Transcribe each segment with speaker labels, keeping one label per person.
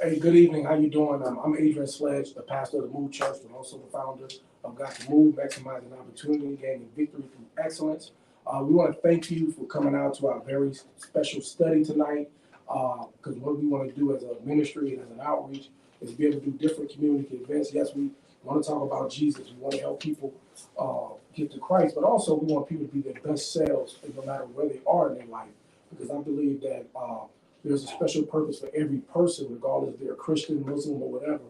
Speaker 1: Hey, good evening. How you doing? I'm Adrian Sledge, the pastor of the M.O.V.E Church, and also the founder of Got to Move, maximizing opportunity, gaining victory through excellence. We want to thank you for coming out to our very special study tonight, because what we want to do as a ministry and as an outreach is be able to do different community events. Yes, we want to talk about Jesus. We want to help people get to Christ, but also we want people to be their best selves, no matter where they are in their life, because I believe that there's a special purpose for every person, regardless if they're a Christian, Muslim, or whatever.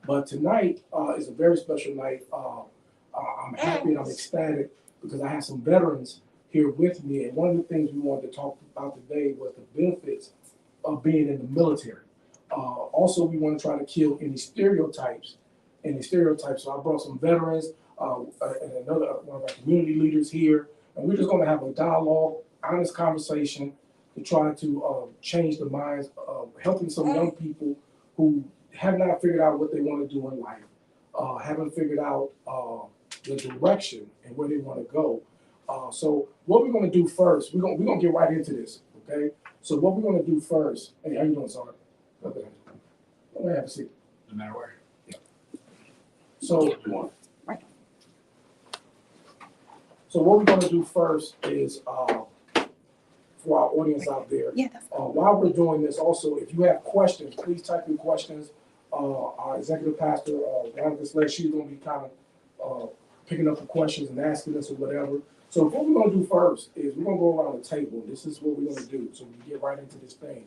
Speaker 1: But tonight is a very special night. I'm happy and I'm ecstatic because I have some veterans here with me. And one of the things we wanted to talk about today was the benefits of being in the military. Also, we want to try to kill any stereotypes. So I brought some veterans and another one of our community leaders here. And we're just going to have a dialogue, honest conversation, to try to change the minds of helping some young people who have not figured out what they want to do in life, haven't figured out the direction and where they want to go. So what we're going to do first, we're gonna get right into this, okay? So what we're going to do first, hey, how you doing, Sarge? Okay. I'm going to have a seat.
Speaker 2: No matter where.
Speaker 1: Yeah. So, so what we're going to do first is for our audience out there.
Speaker 3: Yeah,
Speaker 1: While we're doing this, also, if you have questions, please type your questions. Our executive pastor, Veronica Sledge, she's going to be kind of picking up the questions and asking us or whatever. So what we're going to do first is we're going to go around the table. This is what we're going to do. So we can get right into this thing.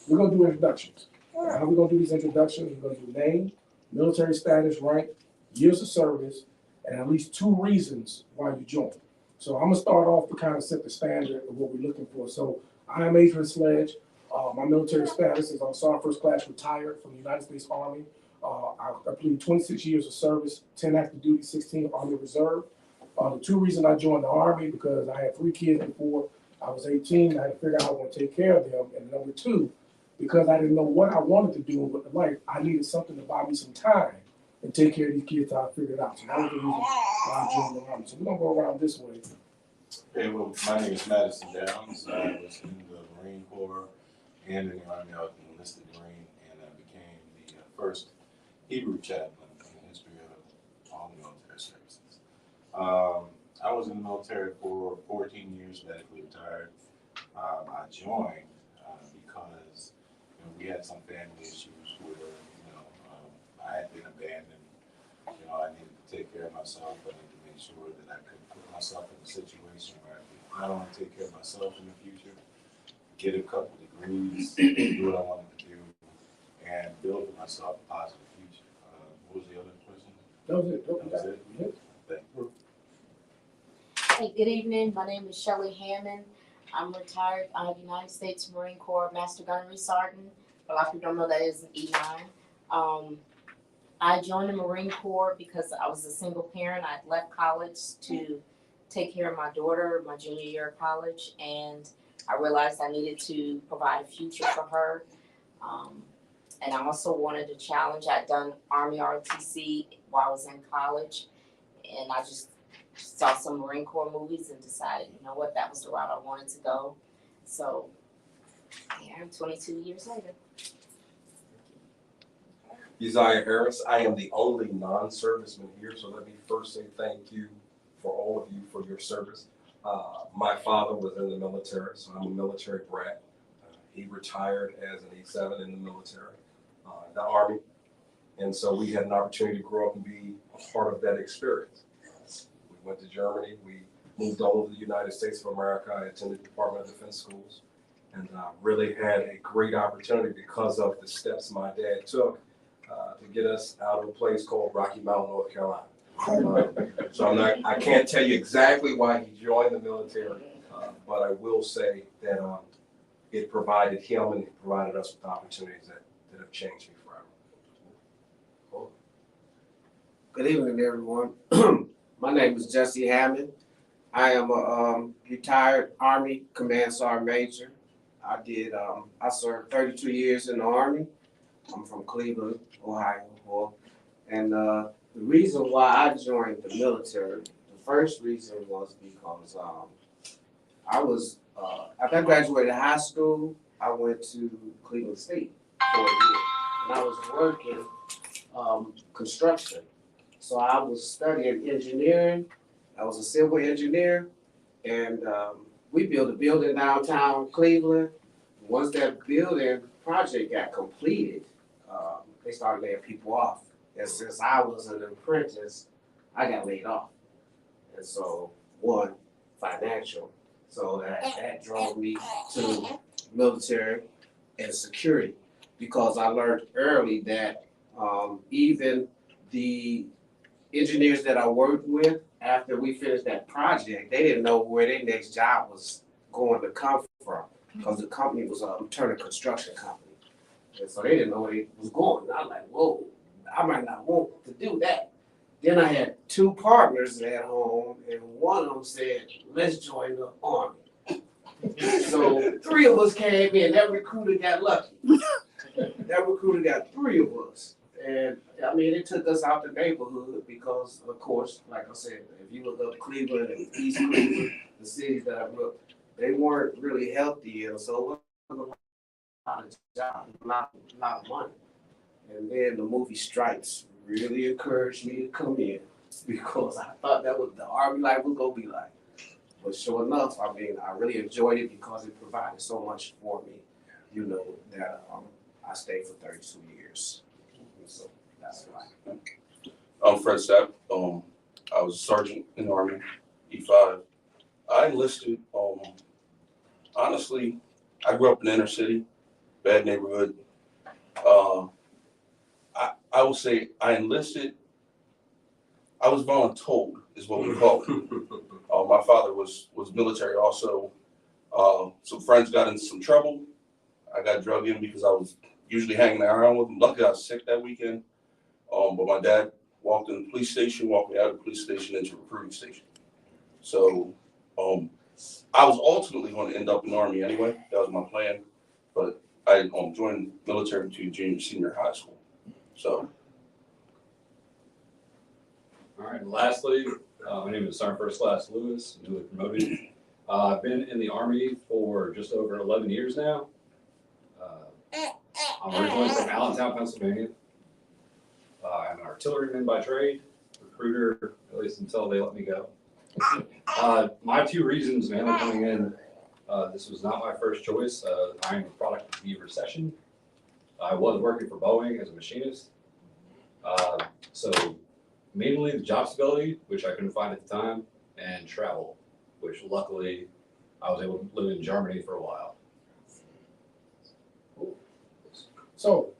Speaker 1: We're going to do introductions. And how we're going to do these introductions? We're going to do name, military status, rank, years of service, and at least 2 reasons why you joined. So I'm gonna start off to kind of set the standard of what we're looking for. So I am Adrian Sledge. My military status is I'm Sergeant First Class retired from the United States Army. I completed 26 years of service, 10 active duty, 16 Army Reserve. The 2 reasons I joined the Army, because I had 3 kids before I was 18. I had to figure out how I was going to take care of them. And number 2, because I didn't know what I wanted to do with life, I needed something to buy me some time and take care of these kids till I figured out. So that was the reason why I joined the Army. So we're going to go around this way.
Speaker 2: Hey, well, my name is Madison Downs. I was in the Marine Corps and in the Army. I was an enlisted Marine, and I became the first Hebrew chaplain in the history of all the military services. I was in the military for 14 years, medically retired. I joined because we had some family issues where I had been abandoned. I needed to take care of myself. I needed to make sure that I could put myself in a situation where I could not only take care of myself in the future, get a couple degrees, do what I wanted to do, and build for myself a positive future. What was the other question?
Speaker 1: That was it.
Speaker 2: That was it?
Speaker 1: Yes.
Speaker 2: Thank you.
Speaker 4: Hey, good evening. My name is Shelley Hammond. I'm retired United States Marine Corps Master Gunnery Sergeant. A lot of people don't know that is an E9. I joined the Marine Corps because I was a single parent. I left college to take care of my daughter my junior year of college, and I realized I needed to provide a future for her. And I also wanted to challenge. I'd done Army ROTC while I was in college, and I just saw some Marine Corps movies and decided, you know what, that was the route I wanted to go. So, yeah, 22 years later.
Speaker 5: Uzziah Harris, I am the only non-serviceman here, so let me first say thank you for all of you for your service. My father was in the military, so I'm a military brat. He retired as an E7 in the military, the Army, and so we had an opportunity to grow up and be a part of that experience. We went to Germany, we moved all over the United States of America. I attended the Department of Defense schools, and really had a great opportunity because of the steps my dad took to get us out of a place called Rocky Mount, North Carolina. So I can't tell you exactly why he joined the military, but I will say that it provided him and it provided us with opportunities that have changed me forever.
Speaker 6: Good evening, everyone. My name is Jesse Hammond. I am a retired Army Command Sergeant Major. I served 32 years in the Army. I'm from Cleveland, Ohio. And the reason why I joined the military, the first reason was because after I graduated high school, I went to Cleveland State for a year. and I was working construction. So I was studying engineering. I was a civil engineer, and we built a building downtown Cleveland. Once that building project got completed, they started laying people off. And since I was an apprentice, I got laid off. And so, one, financial. So that drove me to military and security because I learned early that even the engineers that I worked with, after we finished that project, they didn't know where their next job was going to come from because the company was a Turner construction company. And so they didn't know where it was going. And I was like, whoa, I might not want to do that. Then I had two partners at home, and one of them said, let's join the Army. So three of us came in. That recruiter got lucky. That recruiter got three of us. And I mean, it took us out the neighborhood because, of course, like I said, if you look up Cleveland and East Cleveland, the cities that I grew up, they weren't really healthy. And so it was a lot of jobs, a lot of money. And then the movie Stripes really encouraged me to come in because I thought that was the Army life was gonna be like. But sure enough, I mean, I really enjoyed it because it provided so much for me, you know, that I stayed for 32 years. So that's why.
Speaker 3: I'm Fred Sapp. I was a sergeant in the Army, E5. I enlisted, honestly, I grew up in the inner city, bad neighborhood. I will say I enlisted, I was voluntold is what we call it. My father was military also. Some friends got into some trouble. I got drug in because I was usually hanging around with them. Luckily I was sick that weekend. But my dad walked in the police station, walked me out of the police station into a recruiting station. So I was ultimately going to end up in the Army anyway. That was my plan. But I joined military to junior, senior high school. So.
Speaker 7: All right, and lastly, my name is Sergeant First Class Lewis, newly promoted. I've been in the Army for just over 11 years now. I'm originally from Allentown, Pennsylvania. I'm an artilleryman by trade, recruiter, at least until they let me go. My two reasons mainly coming in, this was not my first choice. I am a product of the recession. I was working for Boeing as a machinist. So mainly the job stability, which I couldn't find at the time, and travel, which luckily I was able to live in Germany for a while.
Speaker 1: So,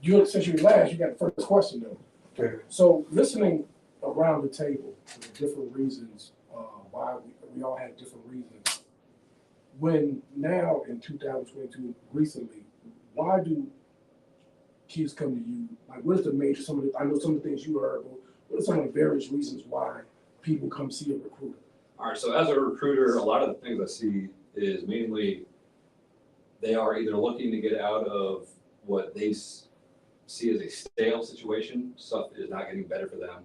Speaker 1: since you're last, you got the first question though.
Speaker 6: Okay.
Speaker 1: So, listening around the table, the different reasons why we all had different reasons. When now in 2022, recently, why do kids come to you? Like, what is the major? I know some of the things you heard, but what are some of the various reasons why people come see a recruiter?
Speaker 7: All right, so as a recruiter, a lot of the things I see is mainly they are either looking to get out of what they see as a stale situation. Stuff is not getting better for them.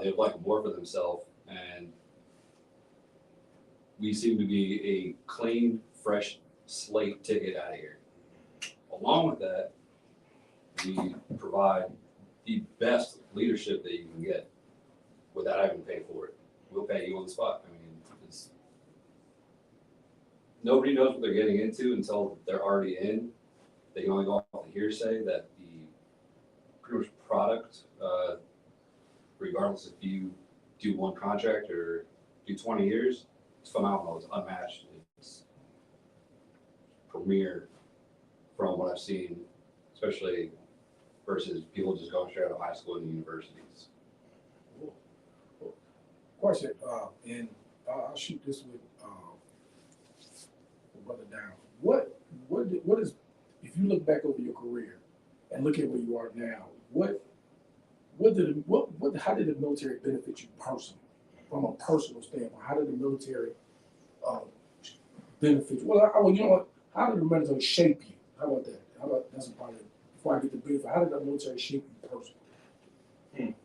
Speaker 7: They would like more for themselves, and we seem to be a clean, fresh slate ticket out of here. Along with that, we provide the best leadership that you can get without having to pay for it. We'll pay you on the spot. I mean, nobody knows what they're getting into until they're already in. They can only go off the hearsay that the pretty much product, regardless if you do one contract or do 20 years, it's phenomenal. It's unmatched. It's premier from what I've seen, especially versus people just going straight out of high school and universities.
Speaker 1: Question, and I'll shoot this with Brother Down. What is, if you look back over your career and look at where you are now, how did the military benefit you personally, from a personal standpoint? How did the military benefit you? Well, you know what? How did the military shape you? How about that? That's a part of it. Before I get to benefit, how did the military shape you personally?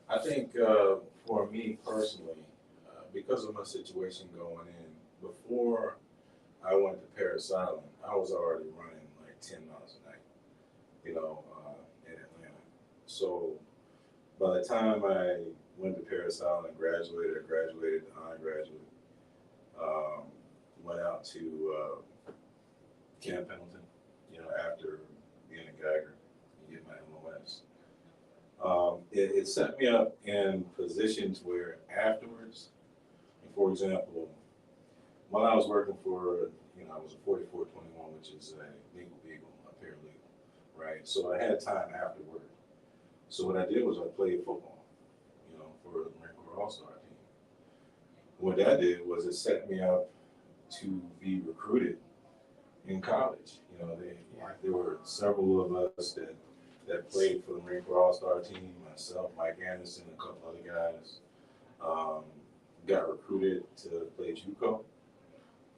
Speaker 2: I think for me personally, because of my situation going in, before I went to Paris Island, I was already running like 10 miles a night. in Atlanta. So by the time I went to Paris Island and graduated, I graduated, undergraduate, went out to Camp Pendleton, after being a Geiger and get my M.O.S. It set me up in positions where afterwards, for example, while I was working for, I was a 4421, which is a legal beagle, a paralegal, right? So I had time after work. So what I did was I played football, for the Marine Corps All-Star team. What that did was it set me up to be recruited in college. There were several of us that played for the Marine Corps All-Star team, myself, Mike Anderson, a couple other guys, got recruited to play JUCO.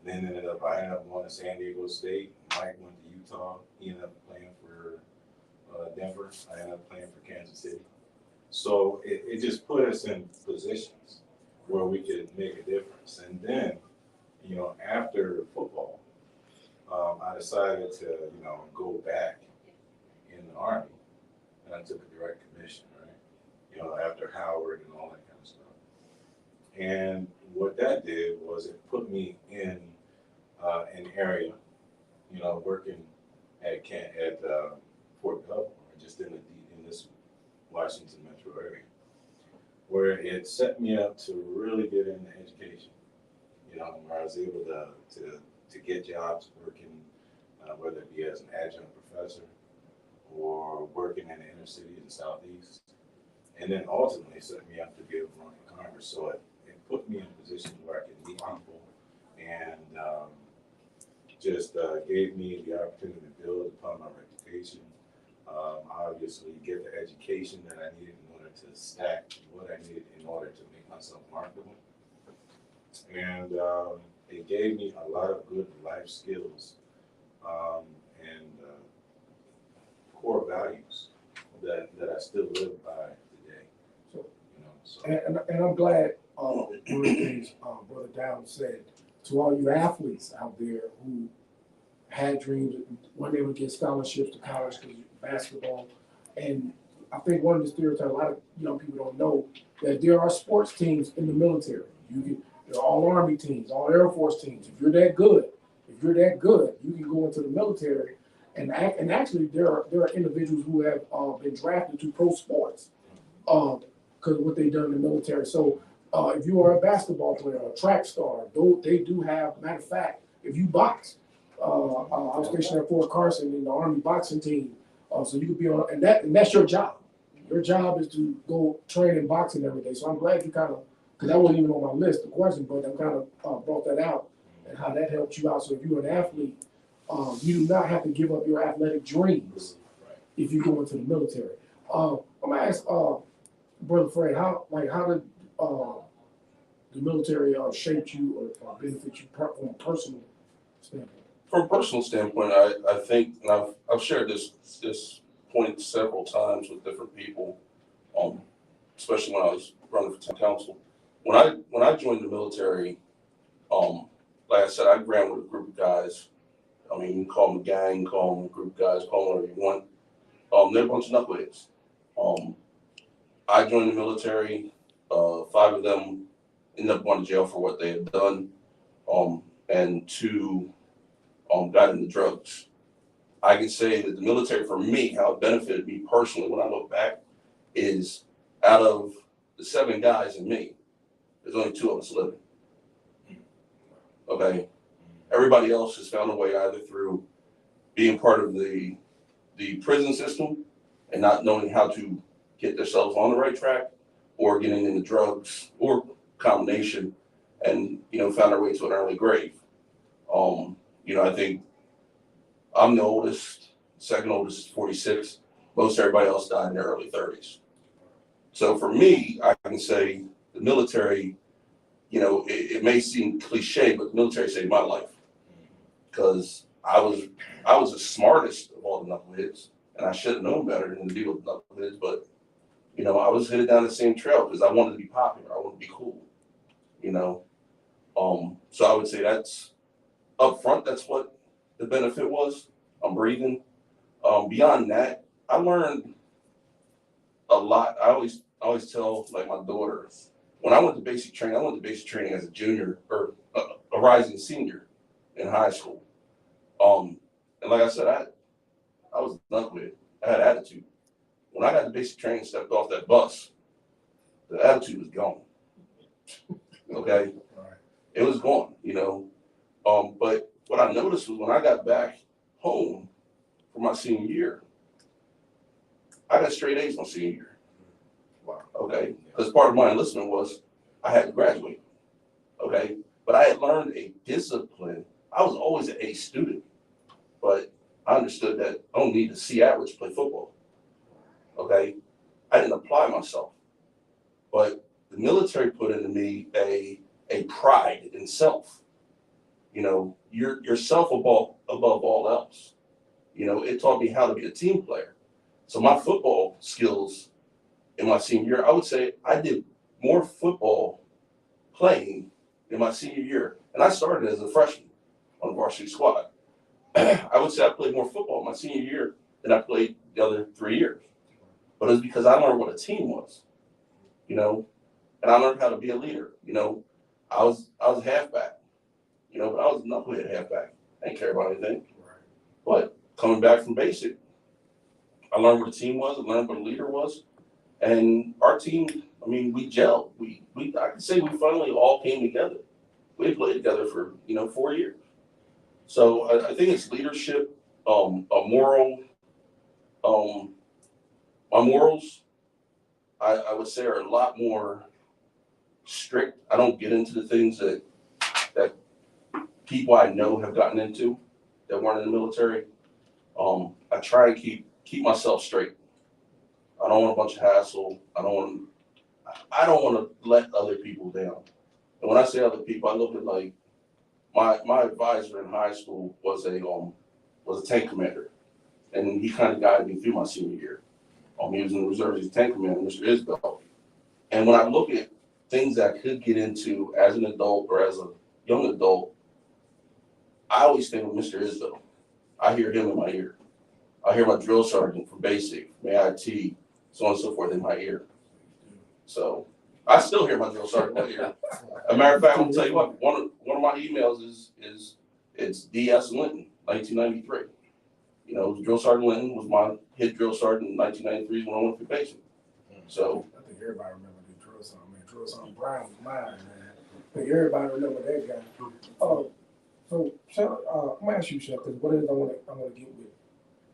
Speaker 2: Then I ended up going to San Diego State. Mike went to Utah. He ended up playing for Denver. I ended up playing for Kansas City. So it just put us in positions where we could make a difference. And then, after football, I decided to, go back in the Army, and I took a direct commission, right? After Howard and all that kind of stuff. And what that did was it put me in an area, working at Fort Belvoir, just in this Washington metro area, where it set me up to really get into education. Where I was able to get jobs working, whether it be as an adjunct professor or working in the inner city in the Southeast, and then ultimately set me up to be able to run for Congress. So it put me in a position where I could meet people and just gave me the opportunity to build upon my reputation. Obviously, get the education that I needed in order to stack what I needed in order to make myself marketable. And it gave me a lot of good life skills and core values that I still live by today. So.
Speaker 1: And I'm glad one of the things Brother Down said to all you athletes out there who had dreams, weren't able to get scholarships to college because basketball. And I think one of the stereotypes a lot of young people don't know that there are sports teams in the military. They're all Army teams, all Air Force teams. If you're that good, you can go into the military. And actually, there are individuals who have been drafted to pro sports because of what they've done in the military. So if you are a basketball player, a track star, they do have. Matter of fact, if you box, I was stationed at Fort Carson in the Army boxing team, so you could be on, and that's your job. Your job is to go train in boxing every day. So I'm glad you kind of, because that wasn't even on my list, the question, but I kind of brought that out and how that helped you out. So if you're an athlete, you do not have to give up your athletic dreams if you go into the military. I'm gonna ask Brother Fred, how did the military shape you or benefit you from a personal standpoint?
Speaker 3: From a personal standpoint, I think, and I've shared this point several times with different people, especially when I was running for town council. When I joined the military, like I said, I ran with a group of guys. I mean, you can call them a gang, call them a group of guys, call them whatever you want. They're a bunch of knuckleheads. I joined the military. 5 of them ended up going to jail for what they had done, and 2 got into drugs. I can say that the military, for me, how it benefited me personally when I look back, is out of the 7 guys and me, there's only 2 of us living. Okay, everybody else has found a way either through being part of the prison system and not knowing how to get themselves on the right track, or getting into drugs or combination, and found their way to an early grave. I think I'm the oldest, second oldest is 46. Most everybody else died in their early 30s. So for me, I can say the military, it may seem cliche, but the military saved my life, because I was the smartest of all the knuckleheads, and I should have known better than to deal with knuckleheads, but I was headed down the same trail because I wanted to be popular, I wanted to be cool, so I would say that's up front, that's what the benefit was. I'm breathing. Beyond that, I learned a lot. I always tell like my daughter, when I went to basic training, I went to basic training as a junior or a rising senior in high school. And like I said, I was not with it. I had attitude. When I got to basic training, and stepped off that bus, the attitude was gone. Okay, it was gone. But what I noticed was when I got back home for my senior year, I got straight A's my senior year.
Speaker 5: Wow.
Speaker 3: Okay, because part of my enlistment was I had to graduate. Okay, but I had learned a discipline. I was always an A student, but I understood that I don't need to see average to play football. Okay, I didn't apply myself, but the military put into me a pride in self. Yourself above all else. It taught me how to be a team player. So my football skills in my senior year, I would say I did more football playing in my senior year, and I started as a freshman on the varsity squad. I would say I played more football my senior year than I played the other 3 years. But it's because I learned what a team was, and I learned how to be a leader. I was halfback, but I was a knucklehead halfback. I didn't care about anything. But coming back from basic, I learned what a team was, I learned what a leader was. And our team, we gelled. I could say we finally all came together. We had played together for 4 years. So I think it's leadership, a moral. My morals, I would say, are a lot more strict. I don't get into the things that people I know have gotten into that weren't in the military. I try to keep myself straight. I don't want a bunch of hassle. I don't want to let other people down. And when I say other people, I look at like my advisor in high school was a tank commander, and he kind of guided me through my senior year. He was in the reserves as a tank commander, Mr. Isbell. And when I look at things I could get into as an adult or as a young adult, I always think of Mr. Isbell. I hear him in my ear. I hear my drill sergeant from basic, from AIT, so on and so forth in my ear. So I still hear my drill sergeant in my ear. As a matter of fact, I'll tell you what, one of my emails is it's D.S. Linton, 1993. Drill Sergeant Linton was my head drill sergeant in 1993 when I went through basic. So
Speaker 1: I think everybody remember the drill sergeant. Man, drill sergeant Brown was mine, man. I think everybody remember that guy. So I'm gonna ask you, Chef, because what it is I want to get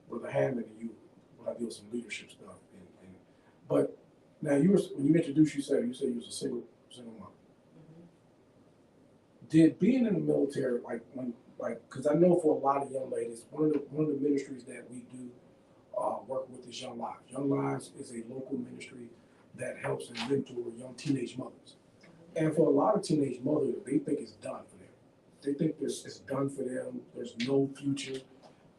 Speaker 1: with the Hammond and you when I deal with some leadership stuff. But now when you introduced yourself, you said you was a single mom. Did being in the military, because I know for a lot of young ladies, one of the ministries that we do work with is Young Lives. Young Lives is a local ministry that helps and mentor young teenage mothers. And for a lot of teenage mothers, they think it's done for them. They think it's done for them. There's no future.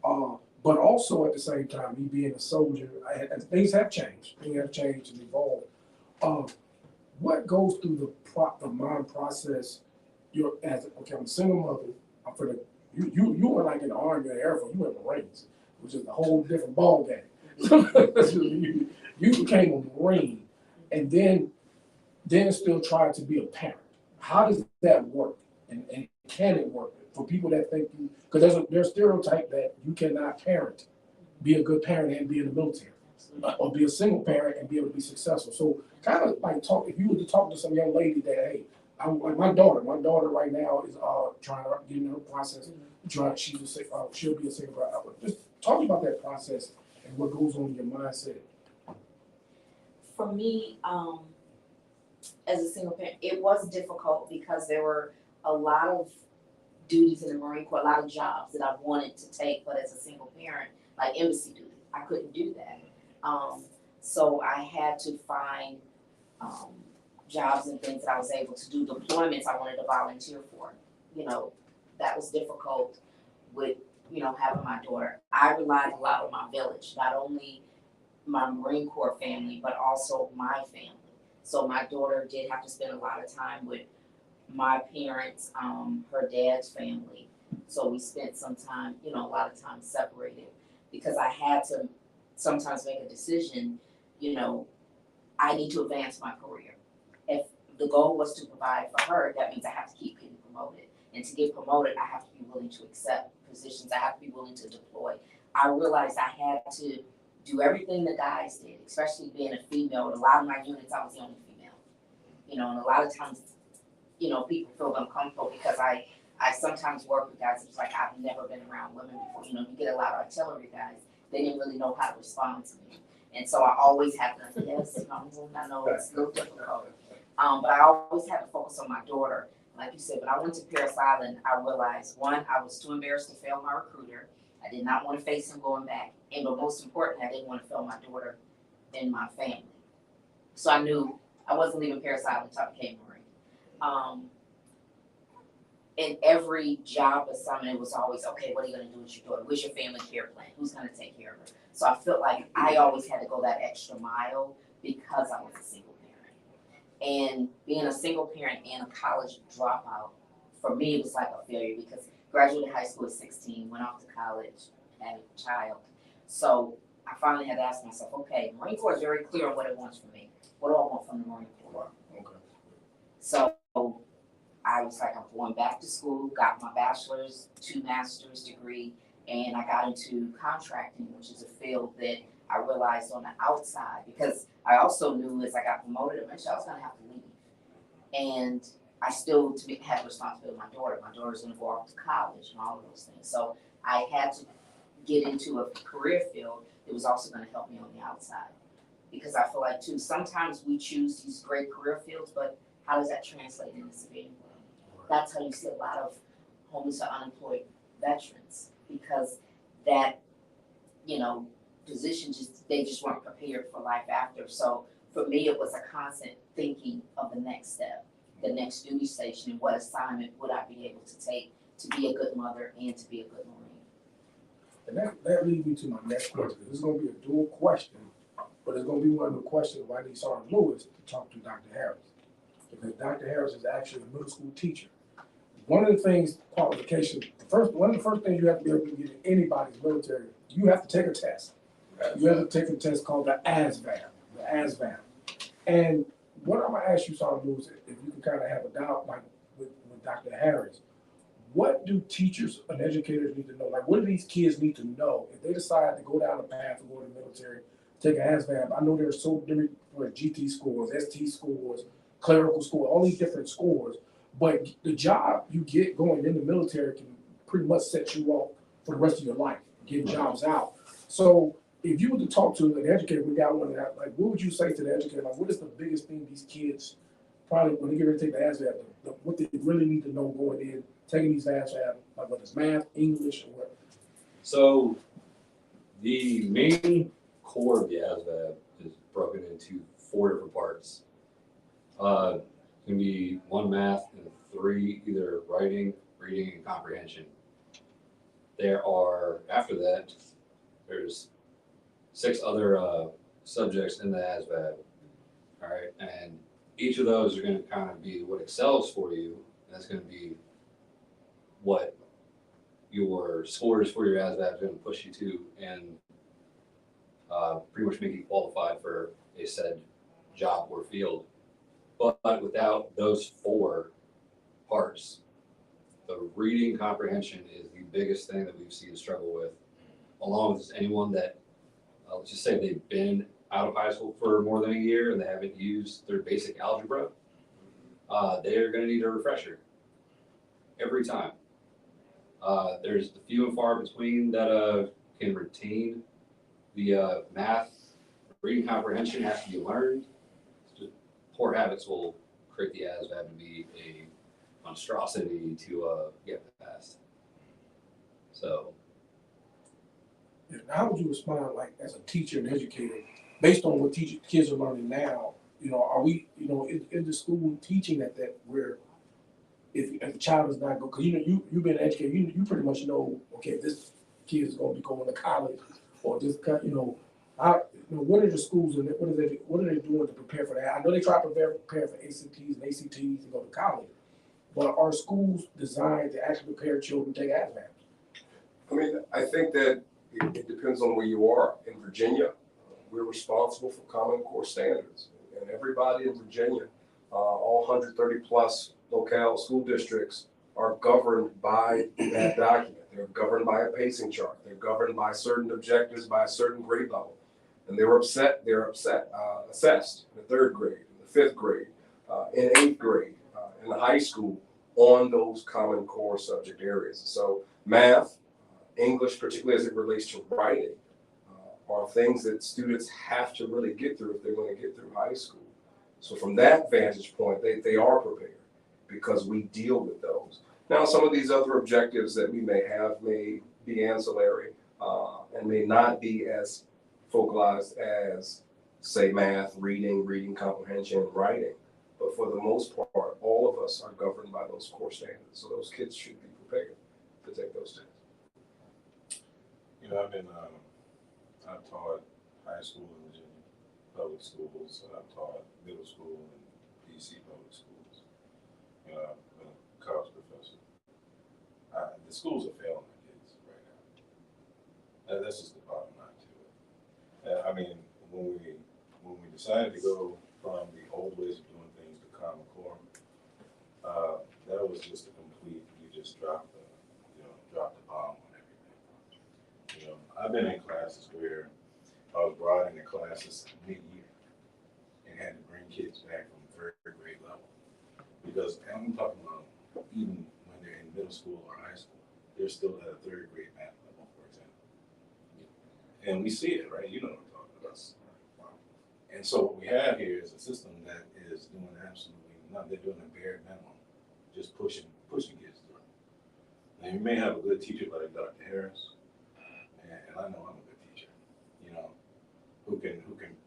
Speaker 1: But also at the same time, me being a soldier, and things have changed. Things have changed and evolved. What goes through the mind process? I'm a single mother. I'm for the you were like in the Army or the Air Force. You were in the Marines, which is a whole different ball game. You became a Marine, and then still tried to be a parent. How does that work? And can it work for people that think because there's a stereotype that you cannot be a good parent and be in the military, or be a single parent and be able to be successful. So kind of like if you were to talk to some young lady that, hey, I'm like my daughter right now is trying to get in her process. She'll be a single parent. Just talk about that process and what goes on in your mindset.
Speaker 4: For me, as a single parent, it was difficult because there were a lot of duties in the Marine Corps, a lot of jobs that I wanted to take, but as a single parent, like embassy duty, I couldn't do that. So I had to find jobs and things that I was able to do, deployments I wanted to volunteer for. That was difficult with, having my daughter. I relied a lot on my village, not only my Marine Corps family, but also my family. So my daughter did have to spend a lot of time with my parents, her dad's family. So we spent some time, a lot of time separated because I had to sometimes make a decision, you know, I need to advance my career. If the goal was to provide for her, that means I have to keep getting promoted. And to get promoted, I have to be willing to accept positions. I have to be willing to deploy. I realized I had to do everything the guys did, especially being a female. In a lot of my units, I was the only female. You know, and a lot of times, you know, people feel uncomfortable because I sometimes work with guys. It's like I've never been around women before. You know, you get a lot of artillery guys. They didn't really know how to respond to me. And so I always have to, yes, I know it's a little difficult. But I always had to focus on my daughter. Like you said, when I went to Paris Island, I realized, one, I was too embarrassed to fail my recruiter. I did not want to face him going back. And but most importantly, I didn't want to fail my daughter and my family. So I knew I wasn't leaving Paris Island until I became a Marine. In every job assignment, it was always, okay, what are you going to do with your daughter? What's your family care plan? Who's going to take care of her? So I felt like I always had to go that extra mile because I was a single parent. And being a single parent and a college dropout, for me, it was like a failure because graduated high school at 16, went off to college, had a child. So I finally had to ask myself, okay, Marine Corps is very clear on what it wants from me. What do I want from the Marine Corps?
Speaker 1: Okay.
Speaker 4: So I was like, I'm going back to school, got my bachelor's, 2 master's degree, and I got into contracting, which is a field that I realized on the outside, because I also knew as I got promoted, eventually I was gonna have to leave. And I still had the responsibility of my daughter. My daughter's gonna go off to college and all of those things. So I had to get into a career field that was also gonna help me on the outside. Because I feel like too, sometimes we choose these great career fields, but how does that translate into civilian world? That's how you see a lot of homeless or unemployed veterans, because that, you know, position they just weren't prepared for life after. So for me, it was a constant thinking of the next step, the next duty station, and what assignment would I be able to take to be a good mother and to be a good Marine.
Speaker 1: And that leads me to my next question. This is going to be a dual question, but it's going to be one of the questions why I need Sergeant Lewis to talk to Dr. Harris. Because Dr. Harris is actually a middle school teacher. One of the things, qualifications, one of the first things you have to be able to get in anybody's military, you have to take a test. You have to take a test called the ASVAB. And what I'm gonna ask you, Sergeant Lewis, if you can kind of have a doubt, like with Dr. Harris, what do teachers and educators need to know? Like, what do these kids need to know if they decide to go down the path and go to the military, take an ASVAB? I know there's so different GT scores, ST scores, clerical score, all these different scores. But the job you get going in the military can pretty much set you up for the rest of your life, getting jobs out. So if you were to talk to an educator, we got one of that, like, what would you say to the educator? Like, what is the biggest thing these kids probably, when they get ready to take the ASVAB, what they really need to know going in, taking these ASVAB, like whether it's math, English, or what?
Speaker 7: So the main core of the ASVAB is broken into 4 different parts. It can be 1 math and 3 either writing, reading, and comprehension. There are, after that, there's 6 other subjects in the ASVAB. All right, and each of those are going to kind of be what excels for you. That's going to be what your scores for your ASVAB is going to push you to, and pretty much make you qualified for a said job or field. But without those 4 parts, the reading comprehension is the biggest thing that we've seen to struggle with, along with anyone that, let's just say they've been out of high school for more than a year and they haven't used their basic algebra, they're going to need a refresher every time. There's the few and far between that can retain the math. Reading comprehension has to be learned. Poor habits will create the ASVAB to be a monstrosity to get past. So.
Speaker 1: Yeah, how would you respond, like, as a teacher and educator, based on what kids are learning now? You know, are we, you know, in the school teaching that where if the child is not going, because you know you've been an educator, you pretty much know, okay, this kid is going to be going to college, or this, you know, what are the schools and what are they doing to prepare for that? I know they try to prepare for ACTs and ACTs to go to college, but are schools designed to actually prepare children to take ASVAB?
Speaker 5: I mean, I think that it depends on where you are. In Virginia, we're responsible for Common Core standards. And everybody in Virginia, all 130 plus locale school districts are governed by that document. They're governed by a pacing chart. They're governed by certain objectives by a certain grade level. And they're assessed in the third grade, in the fifth grade, in eighth grade, in the high school on those Common Core subject areas. So math, English, particularly as it relates to writing, are things that students have to really get through if they're going to get through high school. So from that vantage point, they are prepared because we deal with those. Now, some of these other objectives that we may have may be ancillary and may not be as focalized as, say, math, reading comprehension, writing. But for the most part, all of us are governed by those core standards. So those kids should be prepared to take those tests.
Speaker 2: You know, I've taught high school in Virginia, public schools. I've taught middle school in DC public schools. You know, I've been a college professor. The schools are failing my kids right now. That's just the bottom line to it. I mean, when we decided to go from the old ways of doing things to Common Core, that was just a complete. You just dropped the bomb on everything. You know, I've been in classes where I was brought into classes mid-year and had to bring kids back from third grade level because I'm talking about even when they're in middle school or high school, they're still at a third grade math level, for example. And we see it, right? You know what I'm talking about. And so what we have here is a system that is doing absolutely nothing. They're doing a bare minimum, just pushing kids through. Now you may have a good teacher like Dr. Harris, and I know I'm a good teacher, you know, who can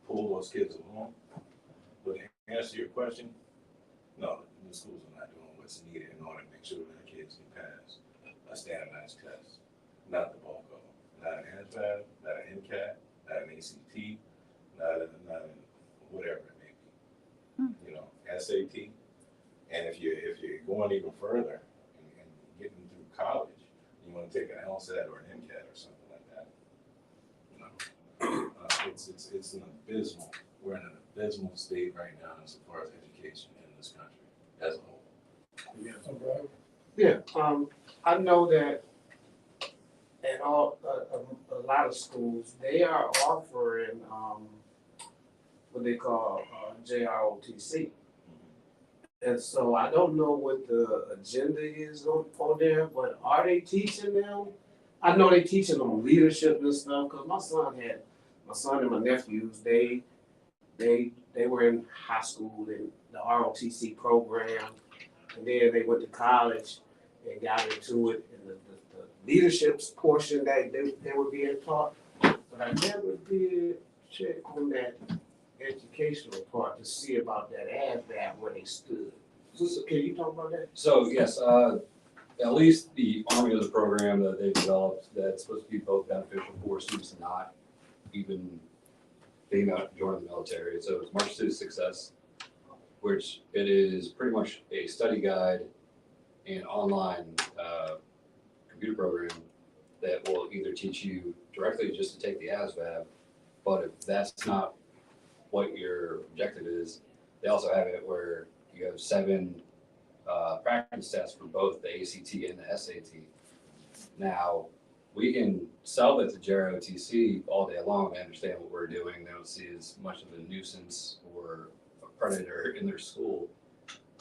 Speaker 2: pull those kids along. But to answer your question, no, the schools are not doing what's needed in order to make sure that kids can pass a standardized test, not the bulk of them, not an NFAB, not an MCAT, not an ACT, not an whatever it may be, you know, SAT. And if you're going even further and getting through college, you want to take an LSAT or an MCAT or something like that. You know, it's an abysmal. We're in an abysmal state right now as far as education in this country as a whole.
Speaker 1: Yeah, so, bro.
Speaker 6: Yeah, I know that at a lot of schools, they are offering what they call JROTC. And so I don't know what the agenda is on there, but are they teaching them? I know they teaching them leadership and stuff, because my son and my nephews, they were in high school in the ROTC program, and then they went to college and got into it in the leadership portion that they were being taught. But I never did check on that educational part to see about that ASVAB where they stood. So can you talk about that?
Speaker 7: So yes, at least the Army of the program that they've developed that's supposed to be both beneficial for students and not even being out joining the military. So it's March to Success, which it is pretty much a study guide and online computer program that will either teach you directly just to take the ASVAB, but if that's not what your objective is, they also have it where you have 7 practice tests for both the ACT and the SAT. Now, we can sell it to JROTC all day long. They understand what we're doing. They don't see as much of a nuisance or a predator in their school.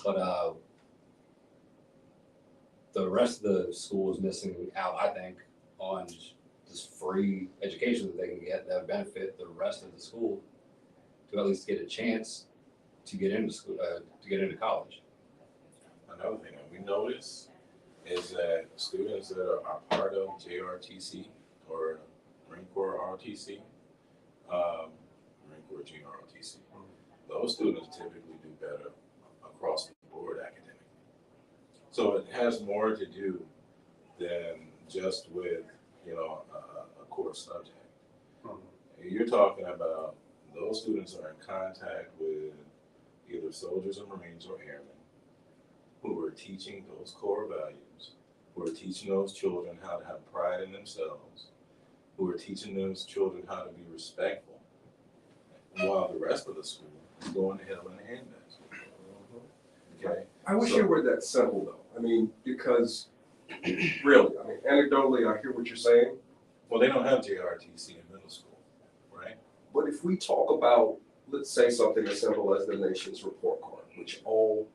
Speaker 7: But the rest of the school is missing out, I think, on this free education that they can get that would benefit the rest of the school to at least get a chance to get into school, to get into college.
Speaker 2: Another thing that we notice is that students that are part of JRTC or Marine Corps ROTC, Marine Corps GROTC, those students typically do better across the board academically. So it has more to do than just with, you know, a core subject. You're talking about those students are in contact with either soldiers or Marines or airmen who are teaching those core values, who are teaching those children how to have pride in themselves, who are teaching those children how to be respectful, while the rest of the school is going to hell in a handbasket. Okay?
Speaker 5: I wish
Speaker 2: So-
Speaker 5: it were that simple though. I mean, because really, I mean, anecdotally, I hear what you're saying.
Speaker 2: Well, they don't have JRTC in middle school, right?
Speaker 5: But if we talk about, let's say something as simple as the nation's report card, which all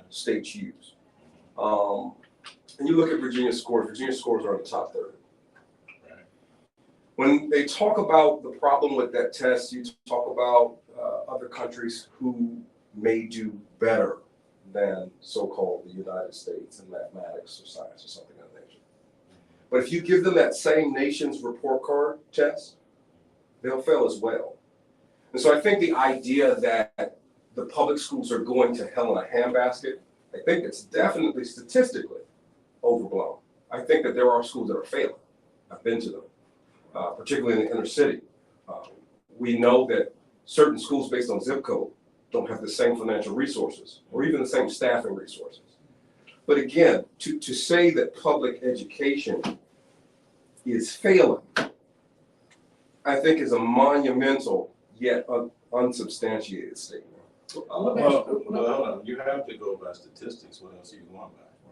Speaker 5: states use. And you look at Virginia scores are in the top 30.
Speaker 2: Right.
Speaker 5: When they talk about the problem with that test, you talk about other countries who may do better than so-called the United States in mathematics or science or something of that nature. But if you give them that same nation's report card test, they'll fail as well. And so I think the idea that the public schools are going to hell in a handbasket, I think it's definitely statistically overblown. I think that there are schools that are failing. I've been to them, particularly in the inner city. We know that certain schools based on zip code don't have the same financial resources or even the same staffing resources. But again, to say that public education is failing, I think is a monumental yet unsubstantiated statement.
Speaker 2: Well, hold on. You have to go by statistics. What else are you going by?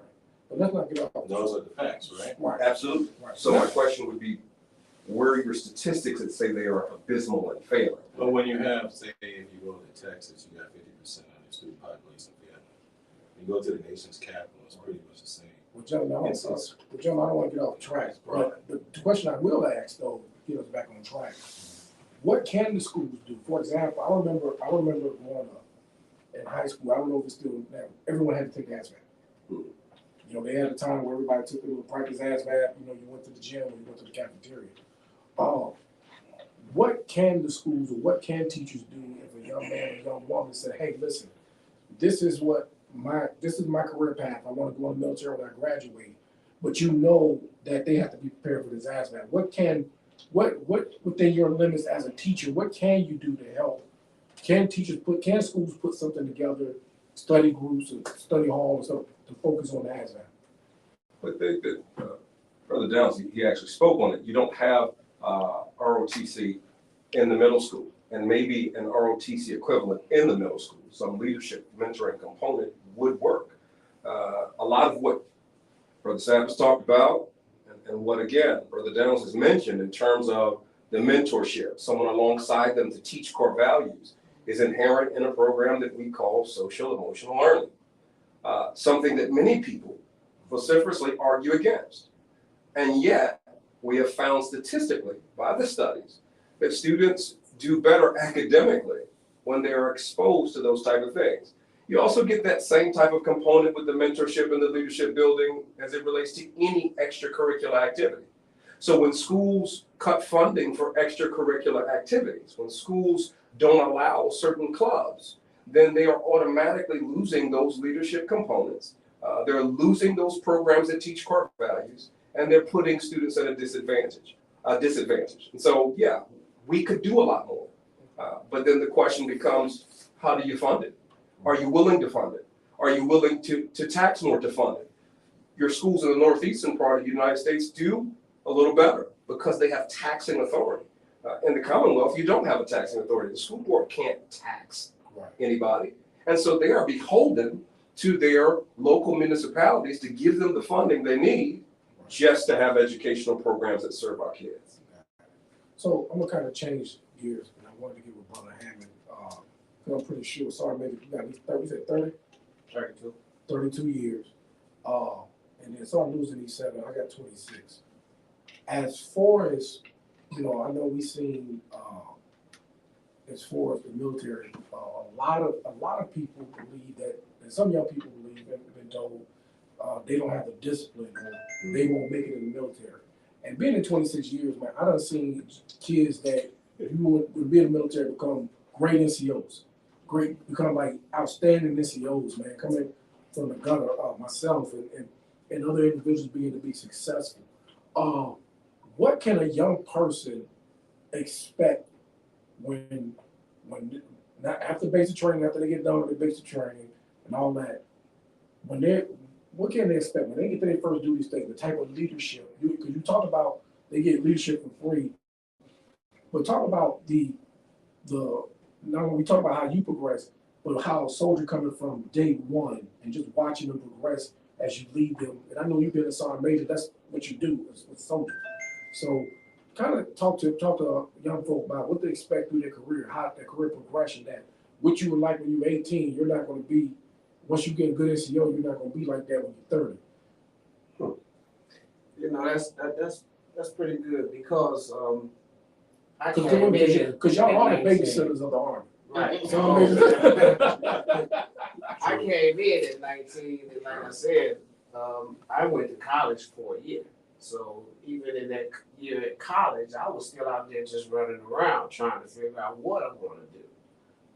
Speaker 1: But let's not get off.
Speaker 2: Those are the facts, right?
Speaker 1: Right.
Speaker 5: Absolutely.
Speaker 1: Right.
Speaker 5: So my question would be, where are your statistics that say they are abysmal and failing?
Speaker 2: But when you have, say, if you go to Texas, you got 50% of the student population failing. You go to the nation's capital, it's pretty much the same.
Speaker 1: Well, gentlemen, I
Speaker 2: It's-
Speaker 1: don't want to get off track. But the question I will ask, though, to get us back on track, what can the schools do? For example, I remember growing up in high school. I don't know if it's still now. Everyone had to take ASVAB. You know, they had a time where everybody took a little practice ASVAB. You know, you went to the gym or you went to the cafeteria. What can the schools or what can teachers do if a young man or young woman say, "Hey, listen, this is my career path. I want to go in the military when I graduate," but you know that they have to be prepared for this ASVAB. What within your limits as a teacher, what can you do to help? Can schools put something together, study groups and study halls and stuff to focus on the ASVAB?
Speaker 5: But Brother Downs, he actually spoke on it. You don't have ROTC in the middle school, and maybe an ROTC equivalent in the middle school. Some leadership mentoring component would work. A lot of what Brother Savage talked about, and what again Brother Downs has mentioned in terms of the mentorship, someone alongside them to teach core values, is inherent in a program that we call social emotional learning. Something that many people vociferously argue against. And yet, we have found statistically by the studies that students do better academically when they are exposed to those type of things. You also get that same type of component with the mentorship and the leadership building as it relates to any extracurricular activity. So when schools cut funding for extracurricular activities, when schools don't allow certain clubs, then they are automatically losing those leadership components. They're losing those programs that teach core values, and they're putting students at a disadvantage. And so, yeah, we could do a lot more. But then the question becomes, how do you fund it? Are you willing to fund it? Are you willing to tax more to fund it? Your schools in the northeastern part of the United States do a little better because they have taxing authority. In the Commonwealth, you don't have a taxing authority. The school board can't tax anybody. And so they are beholden to their local municipalities to give them the funding they need just to have educational programs that serve our kids.
Speaker 1: So I'm gonna kind of change gears, and I wanted to give a Brother Hammond, because I'm pretty sure, sorry, maybe you got at least 30, you said 30?
Speaker 6: 32.
Speaker 1: 32 years. And then so I'm losing these 7, I got 26. As far as, you know, I know we've seen, as far as the military, a lot of people believe that, and some young people believe, have been told, they don't have the discipline or they won't make it in the military. And being in 26 years, man, I done seen kids that you would be in the military become great NCOs, become like outstanding NCOs, man, coming from the gutter, myself and other individuals being to be successful. What can a young person expect when not after basic training, after they get done with their basic training and all that, what can they expect when they get to their first duty state, the type of leadership? Because you talk about they get leadership for free. But talk about now when we talk about how you progress, but how a soldier coming from day one and just watching them progress as you lead them. And I know you've been a sergeant major, that's what you do with soldiers. So kind of talk to young folk about what they expect through their career, how their career progression, that what you were like when you were 18, you're not going to be, once you get a good NCO, you're not going to be like that when you're 30.
Speaker 6: You know, that's pretty good because I came in
Speaker 1: Because y'all are the
Speaker 6: 19.
Speaker 1: babysitters of the Army.
Speaker 6: Right.
Speaker 1: So
Speaker 6: I came in at 19, and like I said, I went to college for a year. So even in that year at college, I was still out there just running around trying to figure out what I want to do.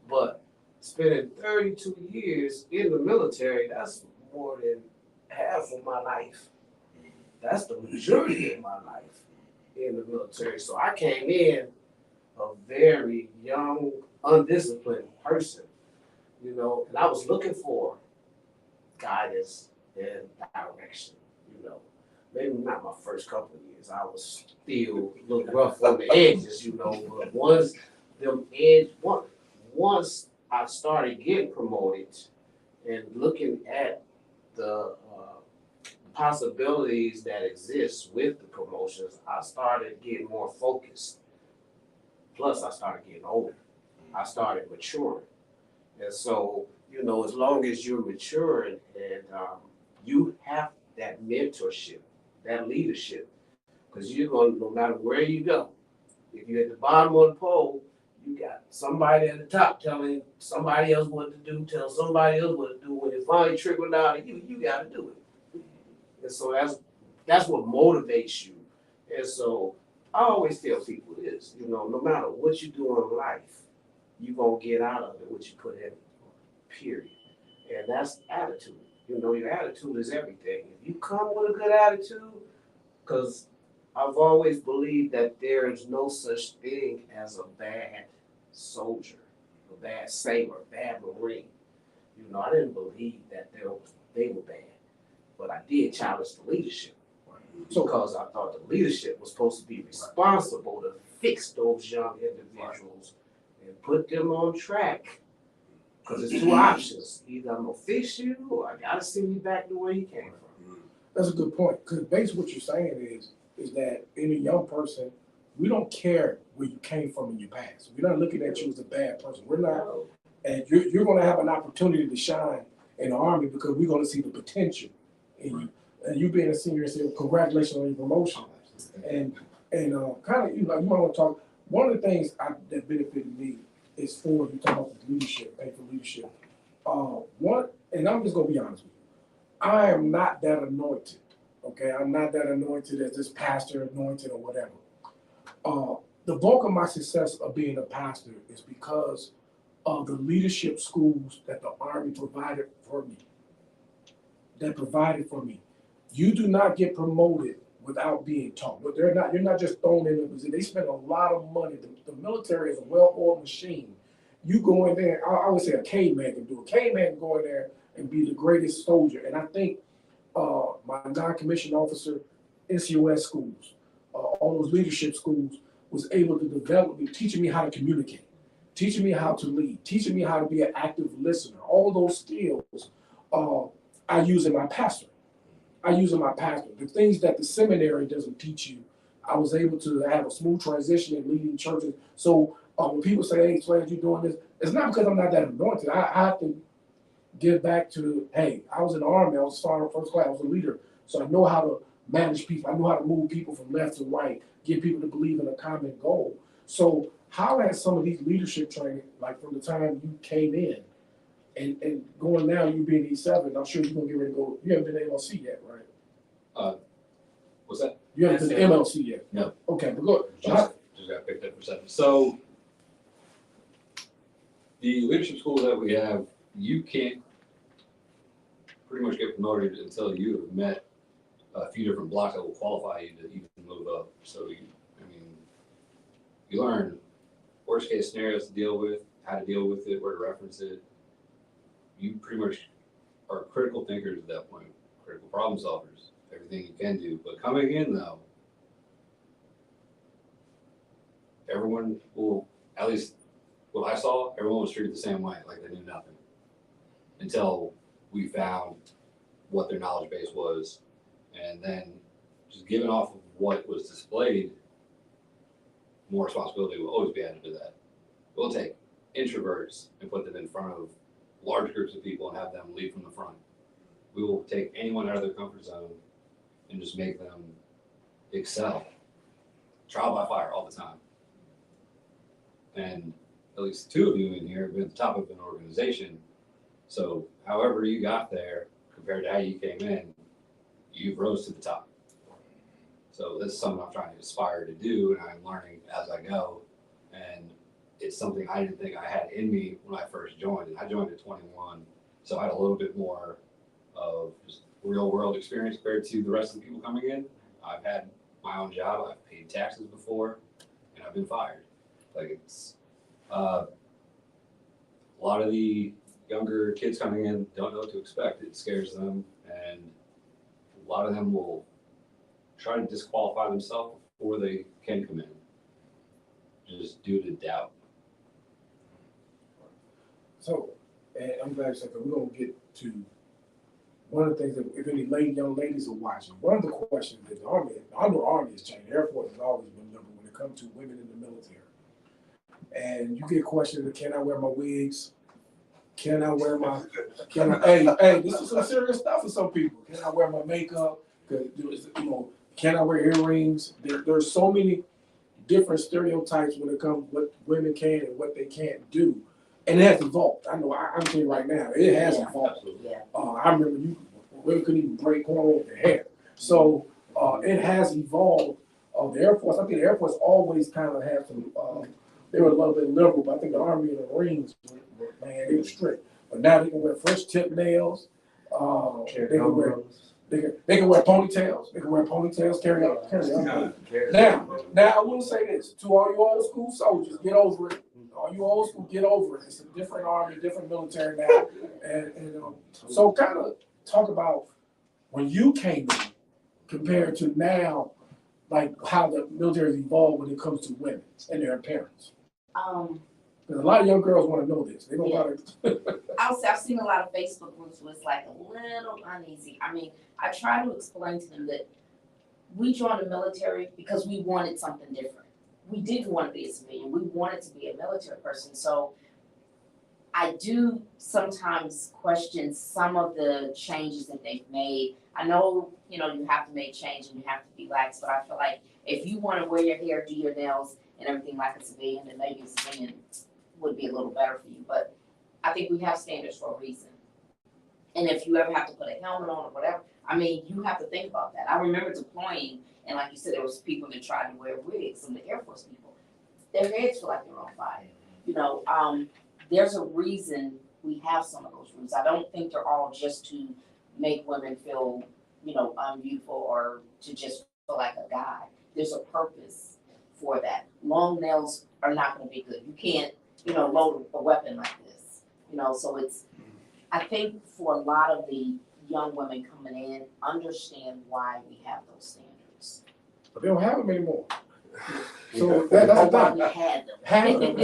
Speaker 6: But spending 32 years in the military, that's more than half of my life. That's the majority of my life in the military. So I came in a very young, undisciplined person, you know, and I was looking for guidance and direction, you know. Maybe not my first couple of years. I was still a little rough on the edges, you know, but once I started getting promoted and looking at the possibilities that exist with the promotions, I started getting more focused. Plus, I started getting older. I started maturing. And so, you know, as long as you're maturing and you have that mentorship, that leadership, because you're going to, no matter where you go, if you're at the bottom of the pole, you got somebody at the top telling somebody else what to do, tell somebody else what to do. When it finally trickled down to you, you got to do it. And so that's what motivates you. And so I always tell people this, you know, no matter what you do in life, you're going to get out of it what you put in, period. And that's attitude. You know, your attitude is everything. If you come with a good attitude, because I've always believed that there is no such thing as a bad soldier, a bad sailor, a bad Marine. You know, I didn't believe that they were bad, but I did challenge the leadership. Because I thought the leadership was supposed to be responsible to fix those young individuals and put them on track. Because there's two options. Either I'm going to fix you or I got to send you back to where you came from.
Speaker 1: That's a good point. Because basically what you're saying is that in a young person, we don't care where you came from in your past. We're not looking at you as a bad person. We're not. And you're going to have an opportunity to shine in the Army because we're going to see the potential in you. And you being a senior and saying, congratulations on your promotion. And kind of, you know, you might want to talk. One of the things that benefited me is for you talking about the leadership, pay for leadership. And I'm just going to be honest with you. I am not that anointed. Okay, I'm not that anointed as this pastor anointed or whatever. The bulk of my success of being a pastor is because of the leadership schools that the Army provided for me. You do not get promoted without being taught. But you're not just thrown in a position. They spend a lot of money. The military is a well-oiled machine. You go in there, I always say a caveman can do it. A caveman can go in there and be the greatest soldier. And I think my non-commissioned officer, NCOS schools, all those leadership schools was able to develop me, teaching me how to communicate, teaching me how to lead, teaching me how to be an active listener. All those skills I use in my pastor. The things that the seminary doesn't teach you, I was able to have a smooth transition in leading churches. So when people say, hey, Slant, you're doing this, it's not because I'm not that anointed. I have to give back to, hey, I was in the Army, I was a sergeant first class, I was a leader. So I know how to manage people. I know how to move people from left to right, get people to believe in a common goal. So how has some of these leadership training, like from the time you came in, and going now, you being E7, I'm sure you're going to get ready to go. You haven't been to MLC yet, right?
Speaker 7: What's that?
Speaker 1: You haven't been to MLC yet?
Speaker 7: No.
Speaker 1: Okay, but look.
Speaker 7: Just got picked up for 7. So the leadership school that we have, you can't pretty much get promoted until you have met a few different blocks that will qualify you to even move up. So you learn worst case scenarios to deal with, how to deal with it, where to reference it. You pretty much are critical thinkers at that point, critical problem solvers, everything you can do. But coming in though, everyone will, at least what I saw, everyone was treated the same way, like they knew nothing. Until we found what their knowledge base was. And then just given off of what was displayed, more responsibility will always be added to that. We'll take introverts and put them in front of large groups of people and have them lead from the front. We will take anyone out of their comfort zone and just make them excel. Trial by fire all the time. And at least 2 of you in here have been at the top of an organization. So however you got there compared to how you came in, you've rose to the top. So this is something I'm trying to aspire to do, and I'm learning as I go. And it's something I didn't think I had in me when I first joined. And I joined at 21, so I had a little bit more of just real world experience compared to the rest of the people coming in. I've had my own job, I've paid taxes before, and I've been fired. Like it's a lot of the younger kids coming in don't know what to expect. It scares them, and a lot of them will try to disqualify themselves before they can come in, just due to doubt.
Speaker 1: So, and I'm glad you said that. We're gonna get to one of the things that if any young ladies are watching, one of the questions that the Army has changed. The Air Force has always been number when it comes to women in the military. And you get questions, can I wear my wigs? Can I wear my, hey, this is some serious stuff for some people. Can I wear my makeup? Can I wear earrings? There's so many different stereotypes when it comes to what women can and what they can't do. And it has evolved. I know, I'm telling you right now, it has evolved.
Speaker 4: Yeah.
Speaker 1: I remember women couldn't even break corn with their hair. So it has evolved. The Air Force, I think the Air Force always kind of had some, they were a little bit liberal, but I think the Army and the Marines, man, they were strict. But now they can wear fresh tip nails. They can wear ponytails. They can wear ponytails, carry on. Now I will say this to all you old school soldiers, get over it. All you old school, get over it. It's a different army, different military now. And so kind of talk about when you came in compared to now, like how the military has evolved when it comes to women and their appearance. Because a lot of young girls want to know this. They don't want to.
Speaker 4: I've seen a lot of Facebook groups where it's like a little uneasy. I mean, I try to explain to them that we joined the military because we wanted something different. We didn't want to be a civilian. We wanted to be a military person. So I do sometimes question some of the changes that they've made. I know, you have to make change and you have to be lax, but I feel like if you want to wear your hair, do your nails and everything like a civilian, then maybe a civilian would be a little better for you. But I think we have standards for a reason. And if you ever have to put a helmet on or whatever, I mean, you have to think about that. I remember deploying, and like you said, there was people that tried to wear wigs, some of the Air Force people. Their heads feel like they're on fire. There's a reason we have some of those rules. I don't think they're all just to make women feel, unbeautiful or to just feel like a guy. There's a purpose for that. Long nails are not going to be good. You can't, load a weapon like this. So I think for a lot of the young women coming in, understand why we have those standards.
Speaker 1: But they don't have them anymore. So that's
Speaker 4: why
Speaker 1: the
Speaker 4: we had them.
Speaker 1: Had them.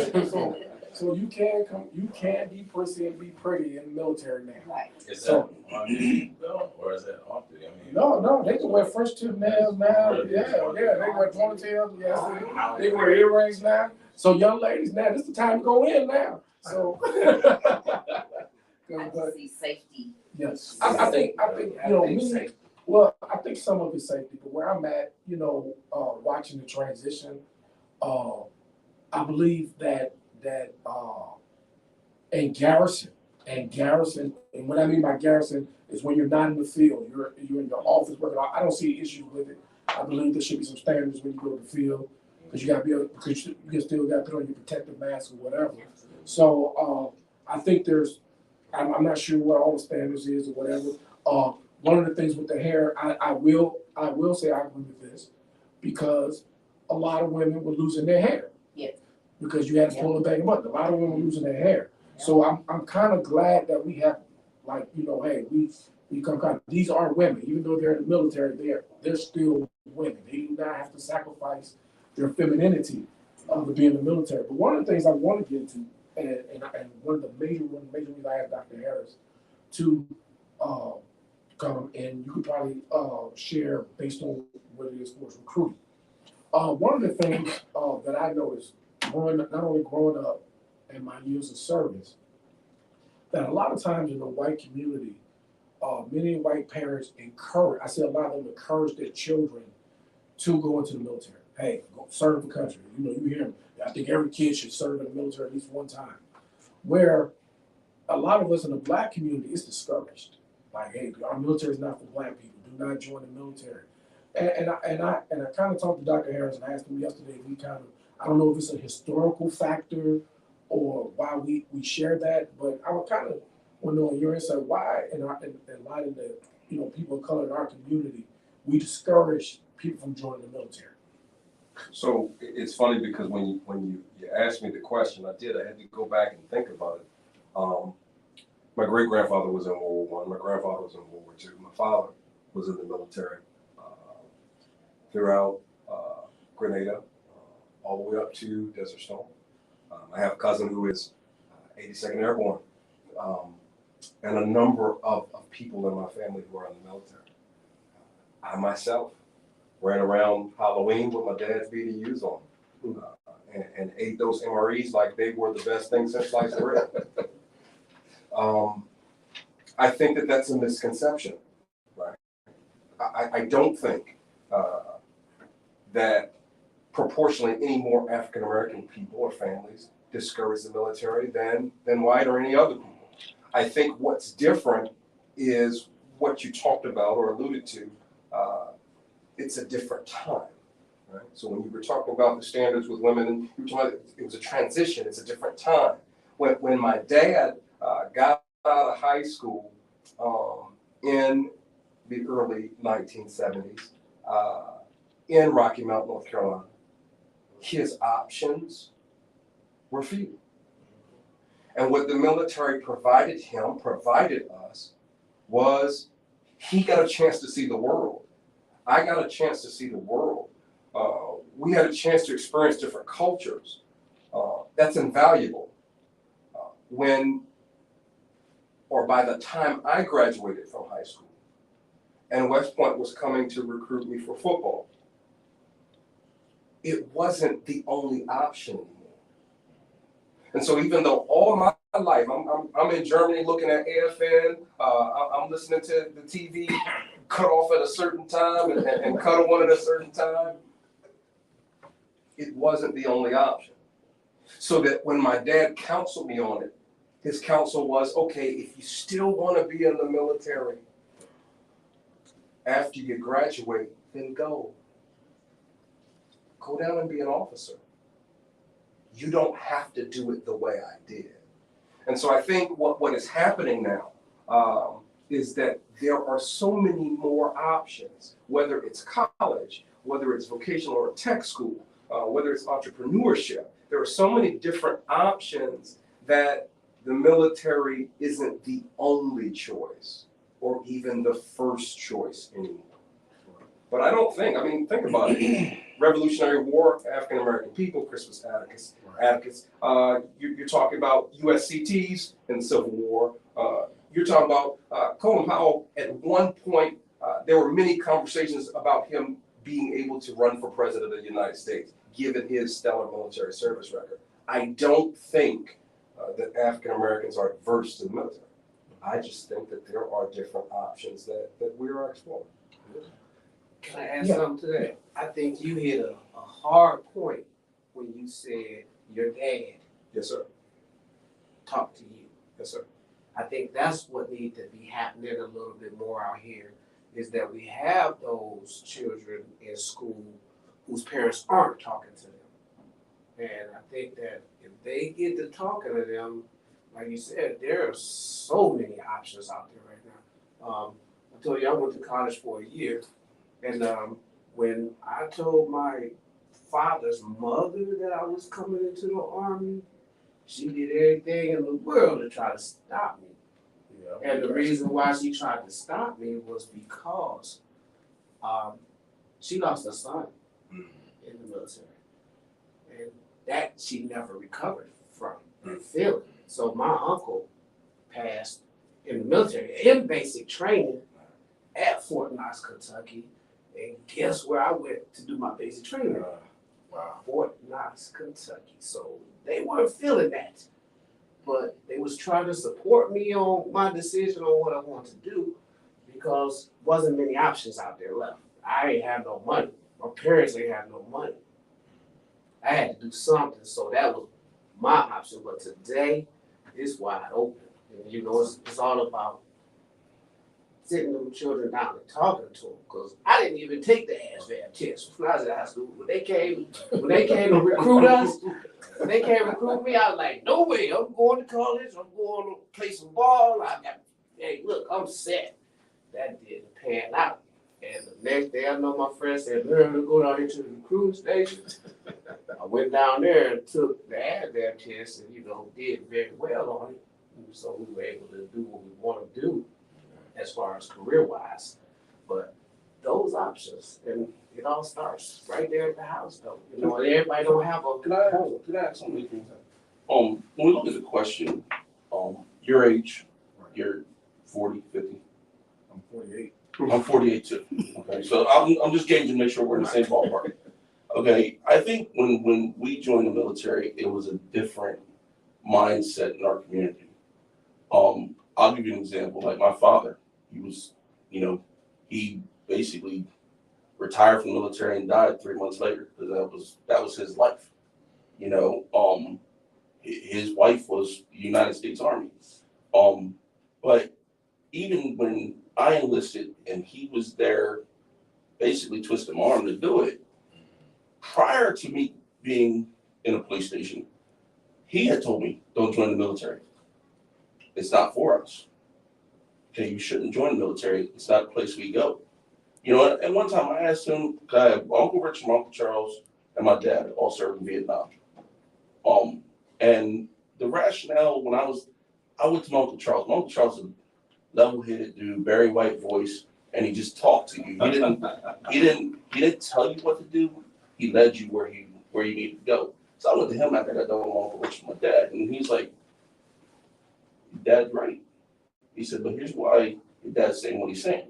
Speaker 1: So you can be prissy and be pretty in the military now.
Speaker 4: Right.
Speaker 2: Is that on the though, or is that off the?
Speaker 1: No, they can wear fresh tip nails now. Yeah, they can wear ponytails. Yes, they can wear earrings now. So young ladies, now this is the time to go in now. So.
Speaker 4: I can see safety.
Speaker 1: Yes, I think me. Well, I think some of it's safety, but where I'm at, watching the transition, I believe that in garrison, and what I mean by garrison is when you're not in the field, you're in your office working. I don't see issues with it. I believe there should be some standards when you go to the field because you got to be able, because you still got to put on your protective mask or whatever. So I think I'm not sure what all the standards is or whatever. One of the things with the hair, I will say I agree with this because a lot of women were losing their hair.
Speaker 4: Yeah.
Speaker 1: Because you had to pull it back and up. A lot of women were losing their hair. Yeah. So I'm kind of glad that we have, hey, we come kind of, these are women, even though they're in the military, they're still women. They do not have to sacrifice their femininity to be in the military. But one of the things I want to get into, and one of the major reasons I asked Dr. Harris to come, and you could probably share based on what it is for recruiting. One of the things that I noticed not only growing up in my years of service, that a lot of times in the white community, many white parents I see a lot of them encourage their children to go into the military. Hey, go serve the country. You know, you hear them. I think every kid should serve in the military at least one time. Where a lot of us in the black community is discouraged. Like, hey, our military is not for black people. Do not join the military. And I kind of talked to Dr. Harris and I asked him yesterday. I don't know if it's a historical factor or why we share that, but I would kind of want to know your insight why in light of the people of color in our community, we discourage people from joining the military.
Speaker 5: So it's funny because when you asked me the question, I had to go back and think about it. My great grandfather was in World War I. My grandfather was in World War II. My father was in the military throughout Grenada, all the way up to Desert Storm. I have a cousin who is 82nd Airborne, and a number of people in my family who are in the military. I myself ran around Halloween with my dad's BDUs on, and ate those MREs like they were the best thing since sliced bread. I think that that's a misconception, right? I don't think that proportionally any more African American people or families discourage the military than white or any other people. I think what's different is what you talked about or alluded to. It's a different time, right? So when you were talking about the standards with women, you were talking about it was a transition. It's a different time. When my dad got out of high school in the early 1970s in Rocky Mount, North Carolina, his options were few. And what the military provided us, was he got a chance to see the world. I got a chance to see the world. We had a chance to experience different cultures. That's invaluable. By the time I graduated from high school, and West Point was coming to recruit me for football, it wasn't the only option anymore. And so even though all my life, I'm in Germany looking at AFN, I'm listening to the TV cut off at a certain time and cut on at a certain time, it wasn't the only option. So that when my dad counseled me on it, his counsel was, okay, if you still want to be in the military after you graduate, then go down and be an officer. You don't have to do it the way I did. And so I think what is happening now is that there are so many more options, whether it's college, whether it's vocational or tech school, whether it's entrepreneurship. There are so many different options that the military isn't the only choice or even the first choice anymore. But I don't think, think about it. Revolutionary War, African American people, Crispus Attucks. You're talking about USCTs in the Civil War. You're talking about Colin Powell. At one point, there were many conversations about him being able to run for president of the United States, given his stellar military service record. I don't think that African Americans are adverse to the military. I just think that there are different options that we are exploring.
Speaker 6: Can I add something to that? I think you hit a hard point when you said your dad
Speaker 5: Yes, sir.
Speaker 6: talked to you.
Speaker 5: Yes, sir.
Speaker 6: I think that's what needs to be happening a little bit more out here, is that we have those children in school whose parents aren't talking to them. And I think that if they get to talking to them, like you said, there are so many options out there right now. I told you I went to college for a year, and when I told my father's mother that I was coming into the Army, she did everything in the world to try to stop me. Yeah. And the reason why she tried to stop me was because she lost her son in the military. And that she never recovered from and feeling. So my uncle passed in the military in basic training at Fort Knox, Kentucky. And guess where I went to do my basic training?
Speaker 1: Wow.
Speaker 6: Fort Knox, Kentucky. So they weren't feeling that. But they was trying to support me on my decision on what I want to do because wasn't many options out there left. I ain't have no money. My parents ain't have no money. I had to do something, so that was my option. But today, it's wide open. And you know, it's all about sitting them children down and talking to them. Cause I didn't even take the ASVAB test when I was in high school. When they came to recruit us, when they came to recruit me, I was like, no way, I'm going to college, I'm going to play some ball. Hey, look, I'm set. That didn't pan out. And the next day, I know my friend said, learn to go down here to the recruiting station. I went down there and took the ASVAB test and, did very well on it. And so we were able to do what we want to do as far as career-wise. But those options, and it all starts right there at the house, though. And everybody don't have a
Speaker 3: Can I ask something? When we look at the question, your age, you're 40, 50.
Speaker 1: I'm 48.
Speaker 3: I'm 48 too. Okay, so I'm just gauging to make sure we're in the same ballpark. Okay, I think when we joined the military, it was a different mindset in our community. I'll give you an example. Like my father, he was, he basically retired from the military and died 3 months later because that was his life. His wife was the United States Army. But even when I enlisted and he was there basically twisting my arm to do it, prior to me being in a police station, he had told me, don't join the military. It's not for us. Okay, you shouldn't join the military. It's not a place we go. And one time I asked him, because I have Uncle Rich and Uncle Charles and my dad all served in Vietnam. And the rationale when I went to my Uncle Charles. My Uncle Charles is a level-headed dude, very white voice, and he just talked to you. He didn't tell you what to do. He led you where you needed to go. So I went to him after I got done with my Uncle Rich and my dad, and he's like, "Dad's right." He said, "But here's why your dad's saying what he's saying."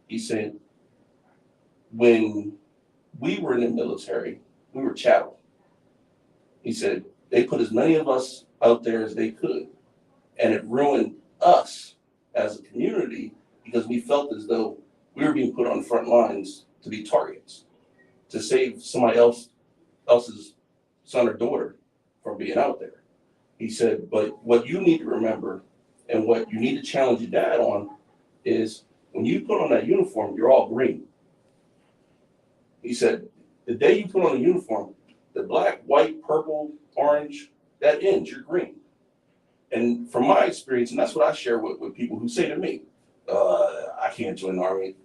Speaker 3: He said, when we were in the military, we were chattel. He said, they put as many of us out there as they could, and it ruined us as a community because we felt as though we were being put on the front lines to be targets, to save somebody else's son or daughter from being out there. He said, but what you need to remember and what you need to challenge your dad on is when you put on that uniform, you're all green. He said, the day you put on a uniform, the black, white, purple, orange, that ends, you're green. And from my experience, and that's what I share with people who say to me, I can't join the Army.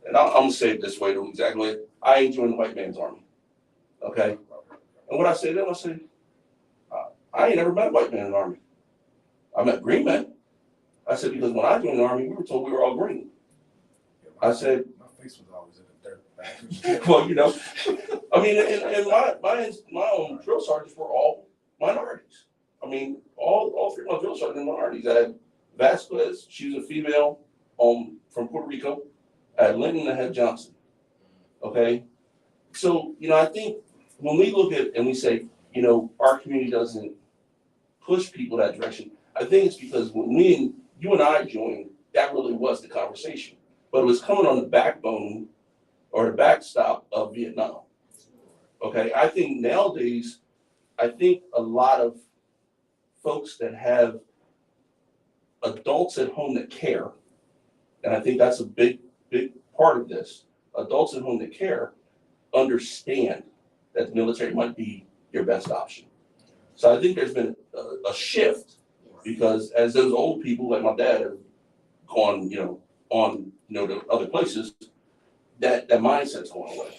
Speaker 3: And I'm going to say it this way, though, exactly. I ain't joining the white man's Army. Okay? And what I say to them, I say, I ain't never met a white man in the Army. I met green men. I said, because when I joined the Army, we were told we were all green. I said,
Speaker 1: my face was always in the dirt.
Speaker 3: well, I mean, and my own drill sergeants were all minorities. I mean, all three of my drill sergeants were minorities. I had Vasquez, she was a female from Puerto Rico. I had Linton, I had Johnson. Okay? So, I think when we look at and we say, our community doesn't push people that direction, I think it's because when you and I joined, that really was the conversation. But it was coming on the backbone or the backstop of Vietnam. Okay, I think nowadays, a lot of folks that have adults at home that care, and I think that's a big part of this, adults at home that care, understand that the military might be your best option. So I think there's been a shift because as those old people like my dad have gone, to other places, that mindset's going away.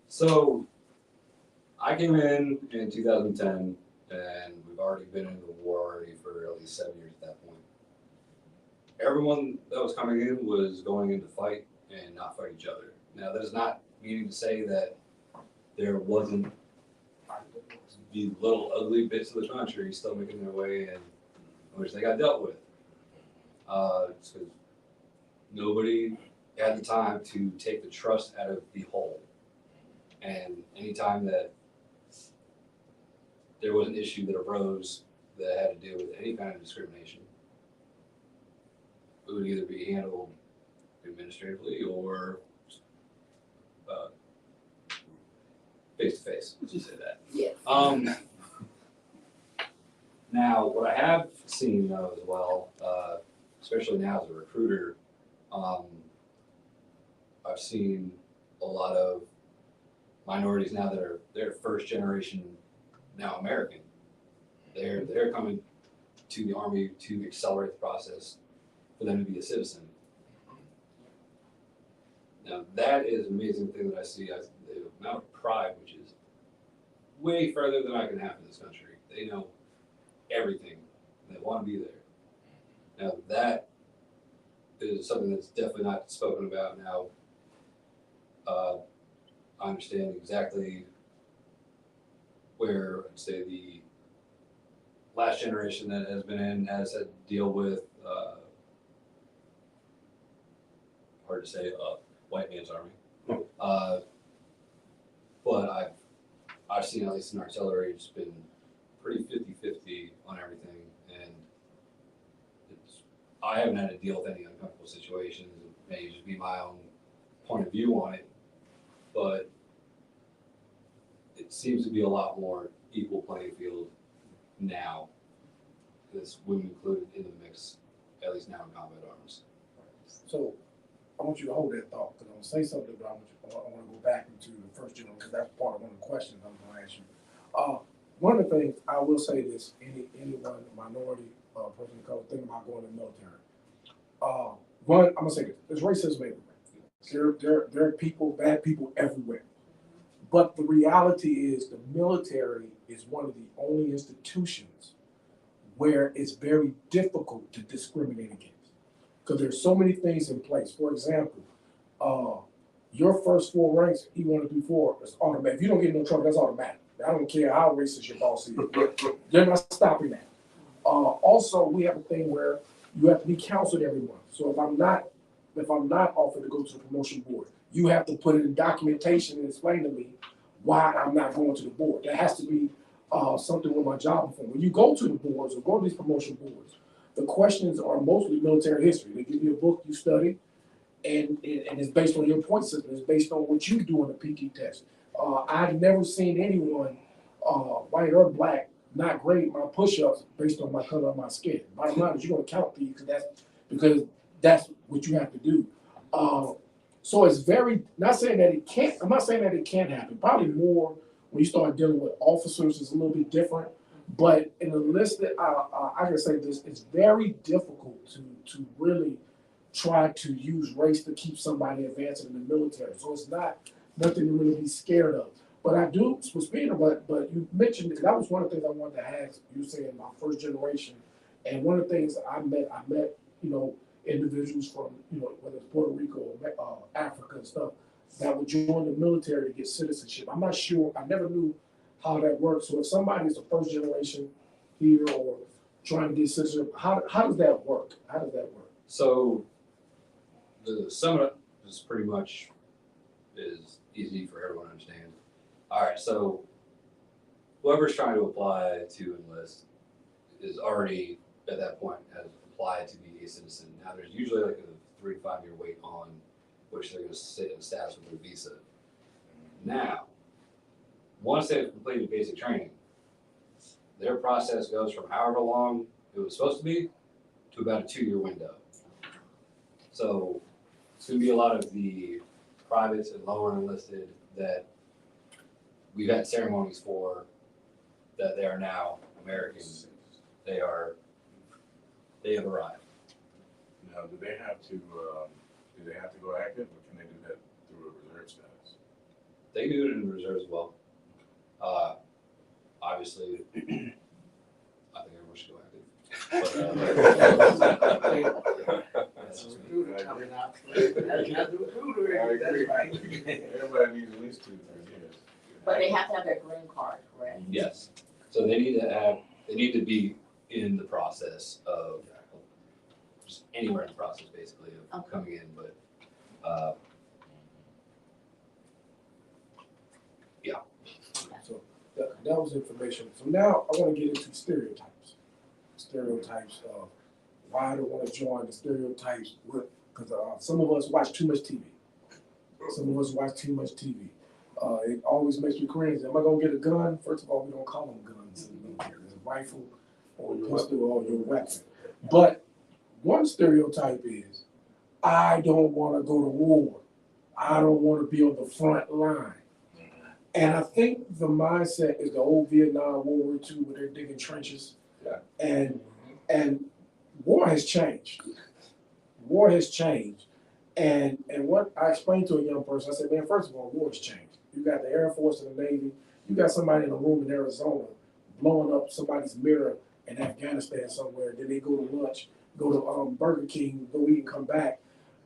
Speaker 7: So I came in 2010, and we've already been in the war already for at least 7 years at that point. Everyone that was coming in was going in to fight and not fight each other. Now, that is not meaning to say that there wasn't the little ugly bits of the country still making their way in, which they got dealt with. Because nobody had the time to take the trust out of the whole. And anytime that there was an issue that arose that had to do with any kind of discrimination, it would either be handled administratively or face to face. Let's just say that.
Speaker 4: Yes.
Speaker 7: Now, what I have seen though as well, especially now as a recruiter, I've seen a lot of minorities now that they're first generation now American. They're coming to the Army to accelerate the process for them to be a citizen. Now that is an amazing thing that I see. The amount of pride, which is way further than I can have in this country. They know everything. They want to be there. Now that is something that's definitely not spoken about now. I understand exactly where I'd say the last generation that has been in has had to deal with hard to say white man's army. But I've seen, at least in artillery, it's been pretty 50-50 on everything, and I haven't had to deal with any uncomfortable situations. It may just be my own point of view on it, but it seems to be a lot more equal playing field now. There's women included in the mix, at least now in combat arms.
Speaker 1: So I want you to hold that thought, because I'm gonna say something, but I want to go back into the first general, because that's part of one of the questions I'm gonna ask you. One of the things I will say this, anyone, minority, person of color, think about going to the military. One, I'm gonna say this, there's racism everywhere. There are people, bad people everywhere. But the reality is the military is one of the only institutions where it's very difficult to discriminate against. Because there's so many things in place. For example, your first 4 ranks, E1 through 4, is automatic. If you don't get in no trouble, that's automatic. I don't care how racist your boss is. They're not stopping that. Also, we have a thing where you have to be counseled every month. So if I'm not offered to go to the promotion board, you have to put it in documentation and explain to me why I'm not going to the board. That has to be something with my job before. When you go to the boards or go to these promotion boards, the questions are mostly military history. They give you a book you study, and it's based on your point system. It's based on what you do on the PT test. I've never seen anyone, white or black, not grade my push-ups based on my color of my skin. Bottom line is you're gonna count these because that's what you have to do. So it's very, not saying that it can't, I'm not saying that it can't happen. Probably more when you start dealing with officers, it's a little bit different. But in the list that I can say this, it's very difficult to really try to use race to keep somebody advancing in the military. So it's not nothing to really be scared of. But I do, but you mentioned that was one of the things I wanted to ask. You saying my first generation, and one of the things I met, individuals from, whether it's Puerto Rico or Africa and stuff, that would join the military to get citizenship. I'm not sure, I never knew how that works. So if somebody's a first generation here or trying to get citizenship, how does that work? How does that work?
Speaker 7: So the sum up is pretty much is easy for everyone to understand. All right, so whoever's trying to apply to enlist is already at that point has applied to be a citizen. Now there's usually like a 3 to 5 year wait on which they're going to sit in status with their visa. Now, once they've completed basic training, their process goes from however long it was supposed to be to about a 2-year window. So it's going to be a lot of the privates and lower enlisted that we've had ceremonies for that they are now Americans. They have arrived.
Speaker 2: Now, do they have to go active, or can they do that through a reserve status?
Speaker 7: They do it in reserve as well. Obviously, I think everyone should go active.
Speaker 6: That's a recruiter coming out.
Speaker 2: I agree. Everybody needs at least 2 to 3 years.
Speaker 4: But they have to have their green card, correct?
Speaker 7: Yes. So they need to be in the process of, just anywhere in the process basically of coming in, but,
Speaker 1: So that was information. So now I want to get into stereotypes. Stereotypes of why I don't want to join, the stereotypes because some of us watch too much TV. Some of us watch too much TV. It always makes me cringe. Am I gonna get a gun? First of all, we don't call them guns in the military. It's a rifle or your pistol or your weapon. But one stereotype is, I don't want to go to war. I don't want to be on the front line. And I think the mindset is the old Vietnam, World War II, where they're digging trenches.
Speaker 3: Yeah.
Speaker 1: And war has changed. War has changed. And what I explained to a young person, I said, man, first of all, war has changed. You got the Air Force and the Navy. You got somebody in a room in Arizona blowing up somebody's mirror in Afghanistan somewhere. Then they go to lunch, go to Burger King, go eat and come back.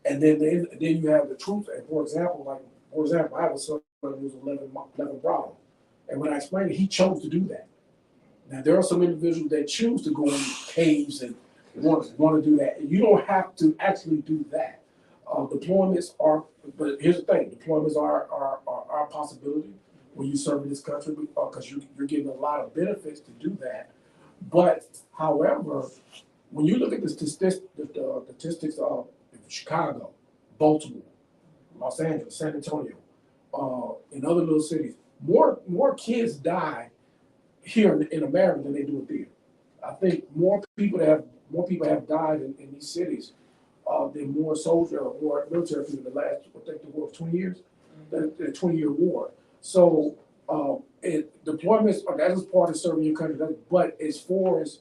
Speaker 1: And then you have the troops. And for example, I have a son who was 11 Bravo. And when I explained it, he chose to do that. Now, there are some individuals that choose to go in caves and want to do that. You don't have to actually do that. Deployments are, but here's the thing, deployments are a possibility when you serve in this country because you're getting a lot of benefits to do that. But however, when you look at the statistics of Chicago, Baltimore, Los Angeles, San Antonio, in other little cities, more kids die here in America than they do in theater. I think more people have died in these cities than more soldiers or more military people in the last, I think the war of 20 years, the 20-year war. So deployments, that is part of serving your country. But as far as,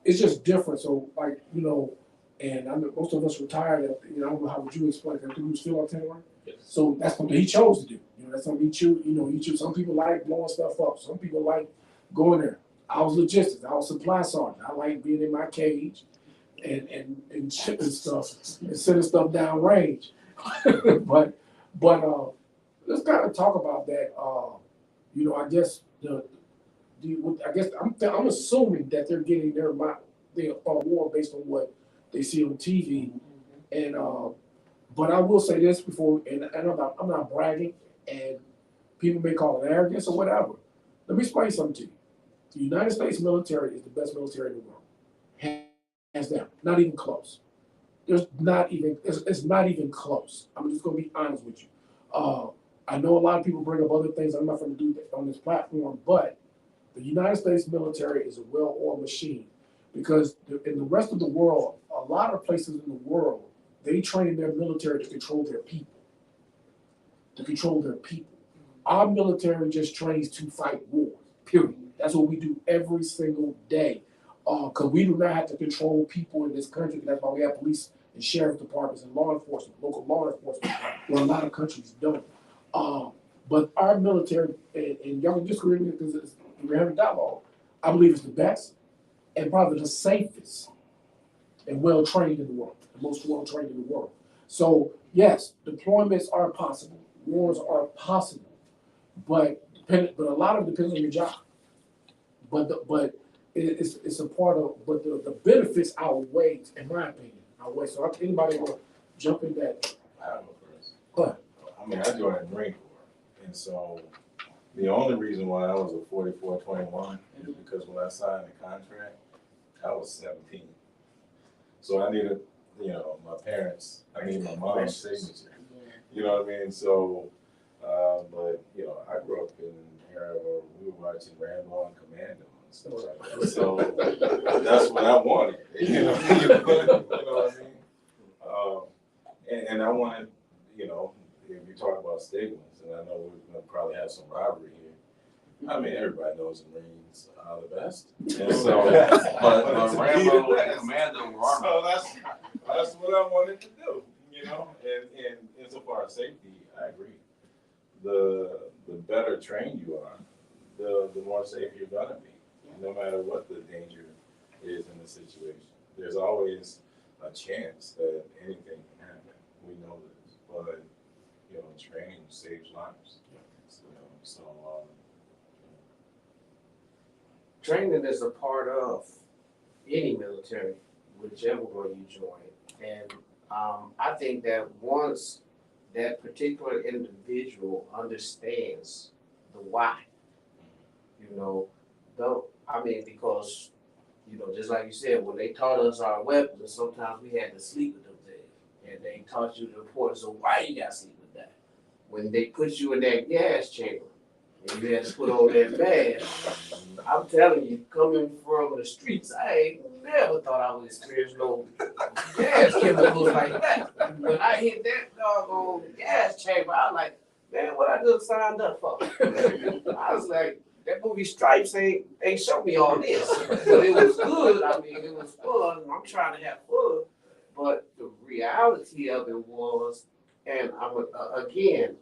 Speaker 1: it's just different. So like, and I know most of us retired, I don't know how would you explain it, he was still on tenure?
Speaker 7: yes.
Speaker 1: So that's something he chose to do. That's something he chose. Some people like blowing stuff up. Some people like going there. I was logistics. I was supply sergeant. I like being in my cage and shipping stuff and sending stuff down range. but let's kind of talk about that. I guess I'm assuming that they're getting their war based on what they see on TV. And but I will say this before, and I'm not bragging, and people may call it arrogance or whatever. Let me explain something to you. The United States military is the best military in the world. Hands down. Not even close. It's not even close. I'm just gonna be honest with you. I know a lot of people bring up other things. I'm not gonna do that on this platform, but the United States military is a well-oiled machine because in the rest of the world, a lot of places in the world, they train their military to control their people. Our military just trains to fight wars, period. That's what we do every single day. Because we do not have to control people in this country. That's why we have police and sheriff departments and law enforcement, local law enforcement, where a lot of countries don't. But our military, and y'all can disagree with me because we're having dialogue, I believe it's the best and probably the safest and well-trained in the world, the most well-trained in the world. So yes, deployments are possible, wars are possible, but a lot of it depends on your job. But it's a part of, but the benefits outweigh, in my opinion, outweigh. So anybody want to jump in that?
Speaker 2: I don't know first.
Speaker 1: Go ahead.
Speaker 2: I joined the Marine Corps, and so the only reason why I was a 4421 is because when I signed the contract, I was 17. So I needed, I needed my mom's signature. You know what I mean? So, but I grew up in an era where we were watching Rambo and Commando and stuff like that. So that's what I wanted. You know what I mean? And I wanted, if you talk about stigmas, and I know we're gonna probably have some rivalry here. I mean, everybody knows the Marines are the best. And so, but Rambo and Commando were armed. So that's what I wanted to do, And insofar as safety, I agree. The better trained you are, the more safe you're gonna be, no matter what the danger is in the situation. There's always a chance that anything can happen. We know this, but training saves lives. So,
Speaker 6: Training is a part of any military, whichever one you join. And I think that once that particular individual understands the why, you know, don't, I mean, because, you know, just like you said, when they taught us our weapons, sometimes we had to sleep with them things. And they taught you the importance of why you got to sleep with that. When they put you in that gas chamber and you had to put on that mask, I'm telling you, coming from the streets, I ain't never thought I would experience no gas chemicals like that. When I hit that doggone gas chamber, I was like, man, what I just signed up for? I was like, that movie Stripes ain't show me all this. But it was good. I mean, it was fun. I'm trying to have fun. But the reality of it was, and again,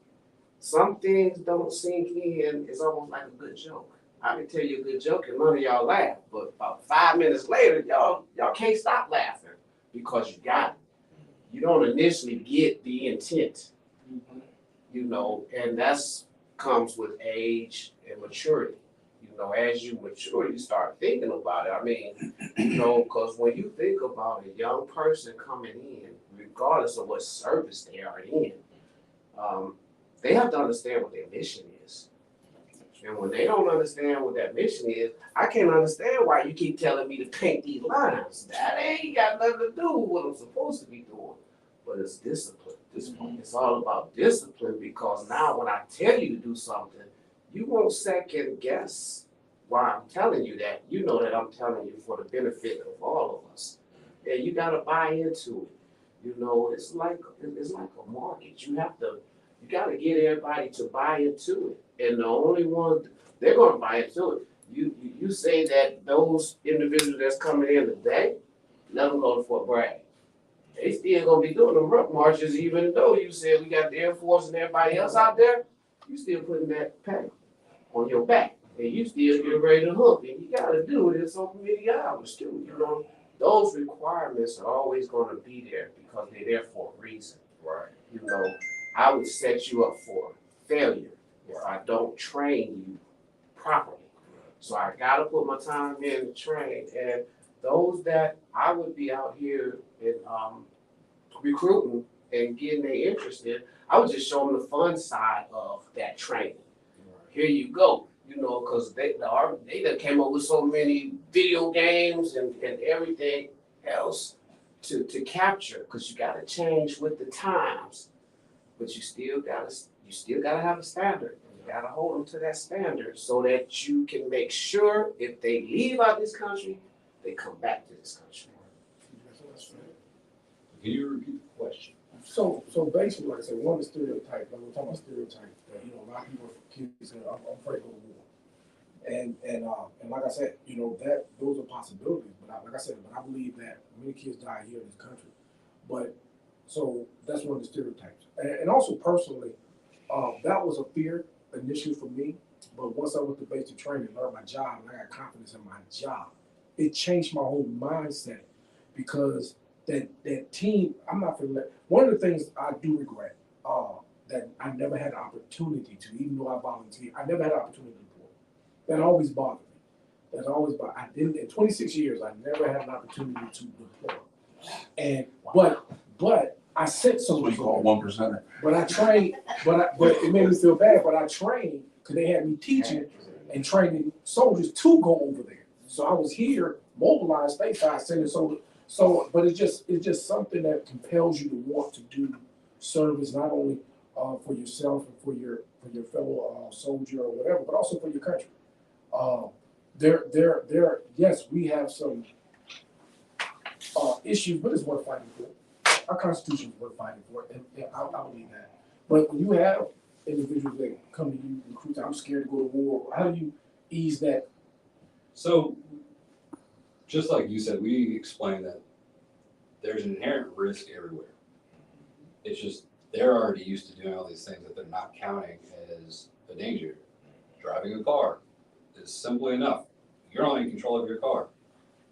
Speaker 6: some things don't sink in. It's almost like a good joke. I can tell you a good joke and none of y'all laugh, but about 5 minutes later, y'all can't stop laughing because you got it. You don't initially get the intent, you know, and that's comes with age and maturity. You know, as you mature, you start thinking about it. I mean, you know, because when you think about a young person coming in, regardless of what service they are in, they have to understand what their mission is. And when they don't understand what that mission is, I can't understand why you keep telling me to paint these lines. That ain't got nothing to do with what I'm supposed to be doing. But it's discipline. It's all about discipline because now when I tell you to do something, you won't second guess why I'm telling you that. You know that I'm telling you for the benefit of all of us. And you gotta buy into it. You know, it's like a mortgage. You gotta get everybody to buy into it. And the only ones they're gonna buy into it. You say that those individuals that's coming in today, let them go to Fort Bragg. They still gonna be doing the ruck marches, even though you said we got the Air Force and everybody else out there. You still putting that pack on your back, and you still get ready to hook, and you gotta do it in so many hours too. You know, those requirements are always gonna be there because they're there for a reason.
Speaker 5: Right.
Speaker 6: You know, I would set you up for failure if I don't train you properly. So I gotta put my time in to train, and those that I would be out here in recruiting and getting their interest in, I would just show them the fun side of that training. Here you go, you know, because they done came up with so many video games and everything else to capture, because you gotta change with the times, but you still gotta have a standard. You gotta hold them to that standard so that you can make sure if they leave out this country, they come back to this country.
Speaker 7: Can you repeat the question?
Speaker 1: So basically, like I said, one of the stereotypes, like we're talking about stereotypes, that, you know, a lot of people, kids say, I'm afraid to go to war. And like I said, you know, that those are possibilities, but I believe that many kids die here in this country. But, so that's one of the stereotypes. And also personally, that was a fear initially for me, but once I went to basic training, learned my job, and I got confidence in my job, it changed my whole mindset because that team, I'm not gonna let, one of the things I do regret, that I never had the opportunity to, even though I volunteered, I never had the opportunity to deploy. That always bothered me. I didn't, in 26 years, I never had an opportunity to deploy. And, but I sent
Speaker 3: That's what
Speaker 1: soldiers
Speaker 3: you call
Speaker 1: over.
Speaker 3: 1%.
Speaker 1: But I trained, but it made me feel bad, but I trained, because they had me teaching and training soldiers to go over there. So I was here, mobilized stateside, sending soldiers. So, but it's just something that compels you to want to do service, not only for yourself and for your fellow soldier or whatever, but also for your country. Yes, we have some issues, but it's worth fighting for. Our Constitution is worth fighting for, and I believe that. But when you have individuals that come to you, recruit, I'm scared to go to war, how do you ease that?
Speaker 7: So, just like you said, we explained that there's an inherent risk everywhere. It's just they're already used to doing all these things that they're not counting as a danger. Driving a car is simply enough. You're only in control of your car,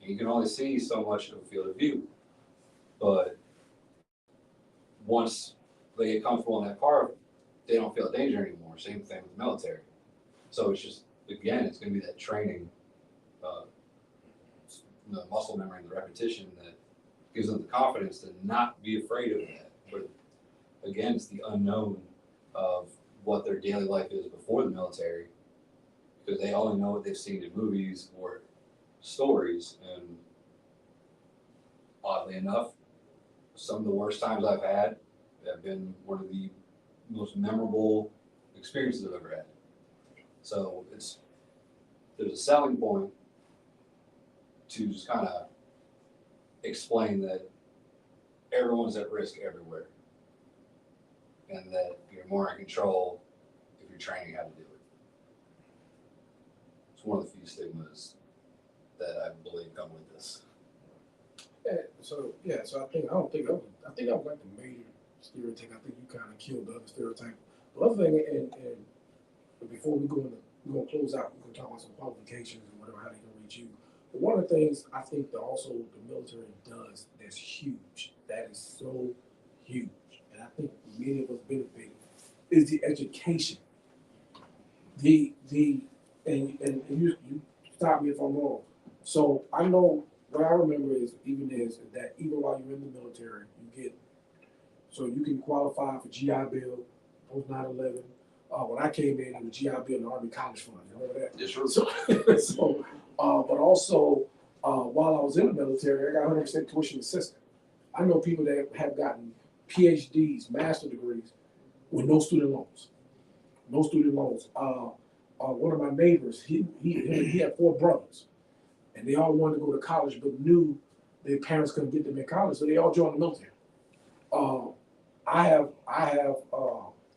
Speaker 7: and you can only see so much of a field of view. But once they get comfortable in that car, they don't feel danger anymore. Same thing with the military. So it's just, again, it's gonna be that training, the muscle memory and the repetition that gives them the confidence to not be afraid of that. But again, it's the unknown of what their daily life is before the military, because they only know what they've seen in movies or stories. And oddly enough, some of the worst times I've had have been one of the most memorable experiences I've ever had. So there's a selling point to just kind of explain that everyone's at risk everywhere, and that you're more in control if you're training how to do it. It's one of the few stigmas that I believe come with this.
Speaker 1: So I think I was like the major stereotype. I think you kind of killed the other stereotype. The other thing, and before we're gonna close out, we're gonna talk about some qualifications and whatever, how they can reach you. But one of the things I think that also the military does that's huge, that is so huge, and I think many of us benefit, is the education. And you stop me if I'm wrong. So I know what I remember is that even while you're in the military, so you can qualify for GI Bill, post 9/11. When I came in, it was GI Bill and the Army College Fund. You remember that?
Speaker 3: Yes, sir.
Speaker 1: But also, while I was in the military, I got 100% tuition assistance. I know people that have gotten PhDs, master degrees, with no student loans. No student loans. One of my neighbors, he had 4 brothers, and they all wanted to go to college, but knew their parents couldn't get them in college, so they all joined the military. I have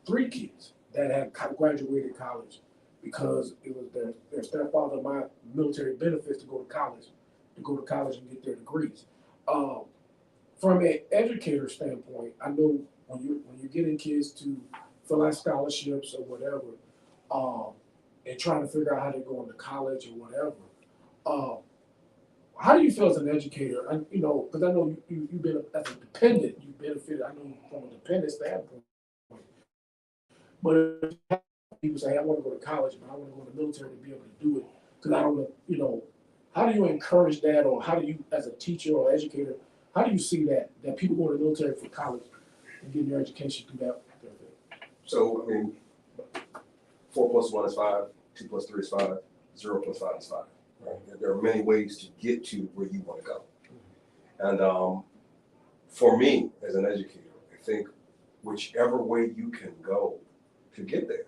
Speaker 1: 3 kids that have graduated college because it was their stepfather, my military benefits to go to college and get their degrees. From an educator standpoint, I know when you're getting kids to fill out scholarships or whatever, and trying to figure out how they're going to college or whatever, how do you feel as an educator? Because I know you've been as a dependent, you benefited. I know from a dependent standpoint. But people say, "Hey, I want to go to college, but I want to go to the military to be able to do it." Because I don't know, how do you encourage that, or how do you, as a teacher or educator, how do you see that people go to the military for college and getting their education through that?
Speaker 5: So, I mean, 4 plus 1 is 5, 2 plus 3 is 5, 0 plus 5 is 5. Right? There are many ways to get to where you want to go. And for me, as an educator, I think whichever way you can go to get there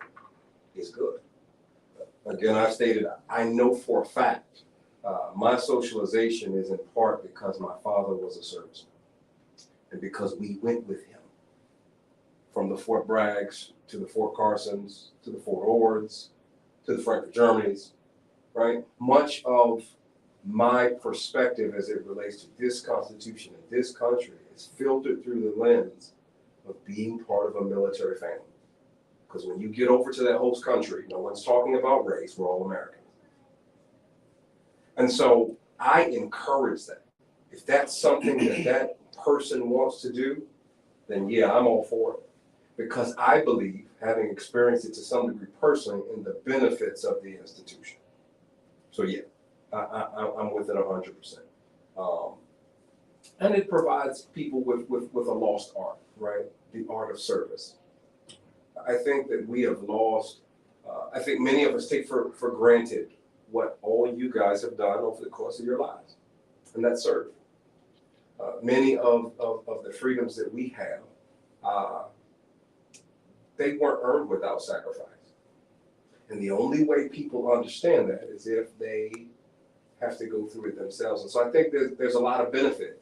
Speaker 5: is good. Again, I stated, I know for a fact, my socialization is in part because my father was a serviceman and because we went with him from the Fort Braggs to the Fort Carsons to the Fort Ords to the Frankfurt Germanys, right? Much of my perspective as it relates to this Constitution and this country is filtered through the lens of being part of a military family. Because when you get over to that host country, no one's talking about race, we're all Americans. And so I encourage that. If that's something that person wants to do, then yeah, I'm all for it. Because I believe, having experienced it to some degree personally, in the benefits of the institution. So yeah, I'm with it 100%. And it provides people with a lost art, right? The art of service. I think that we have lost, I think many of us take for granted what all you guys have done over the course of your lives, and that's serve. Many of the freedoms that we have, they weren't earned without sacrifice. And the only way people understand that is if they have to go through it themselves. And so I think there's a lot of benefit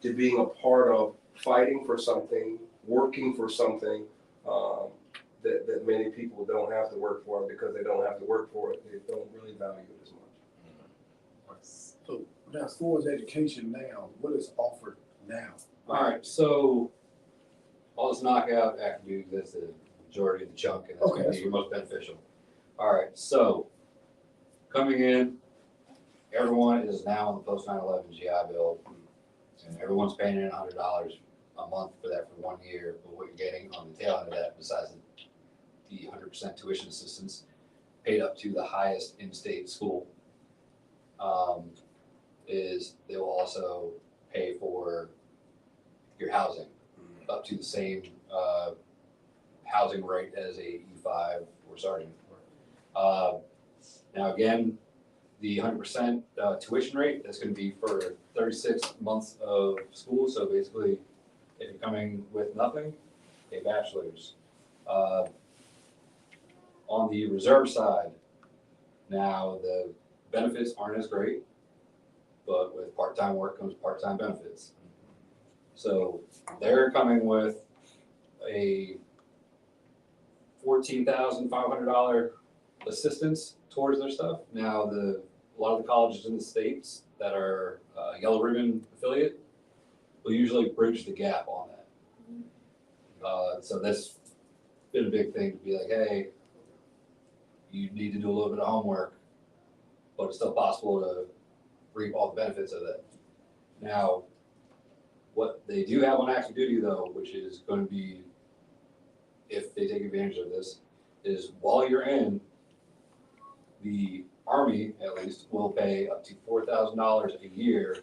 Speaker 5: to being a part of fighting for something, working for something that many people don't have to work for, and because they don't have to work for it, they don't really value it as much.
Speaker 1: So now, as far as education now, what is offered now?
Speaker 7: All right, so all this knockout active, that's the majority of the chunk, and that's
Speaker 1: Okay,
Speaker 7: going to be your most beneficial. All right, so coming in, everyone is now on the post 9/11 GI Bill, and everyone's paying in $100 a month for that for 1 year. But what you're getting on the tail end of that, besides the 100% tuition assistance, paid up to the highest in-state school, is they will also pay for your housing up to the same housing rate as a E5 or sergeant. Now again, the 100% tuition rate, that's going to be for 36 months of school. So basically, if you're coming with nothing, a bachelor's. On the reserve side, now the benefits aren't as great, but with part-time work comes part-time benefits. So they're coming with a $14,500 assistance towards their stuff. Now, a lot of the colleges in the states that are Yellow Ribbon affiliate will usually bridge the gap on that. So that's been a big thing to be like, hey, you need to do a little bit of homework, but it's still possible to reap all the benefits of that. Now, what they do have on active duty though, which is going to be, if they take advantage of this, is while you're in, the Army at least will pay up to $4,000 a year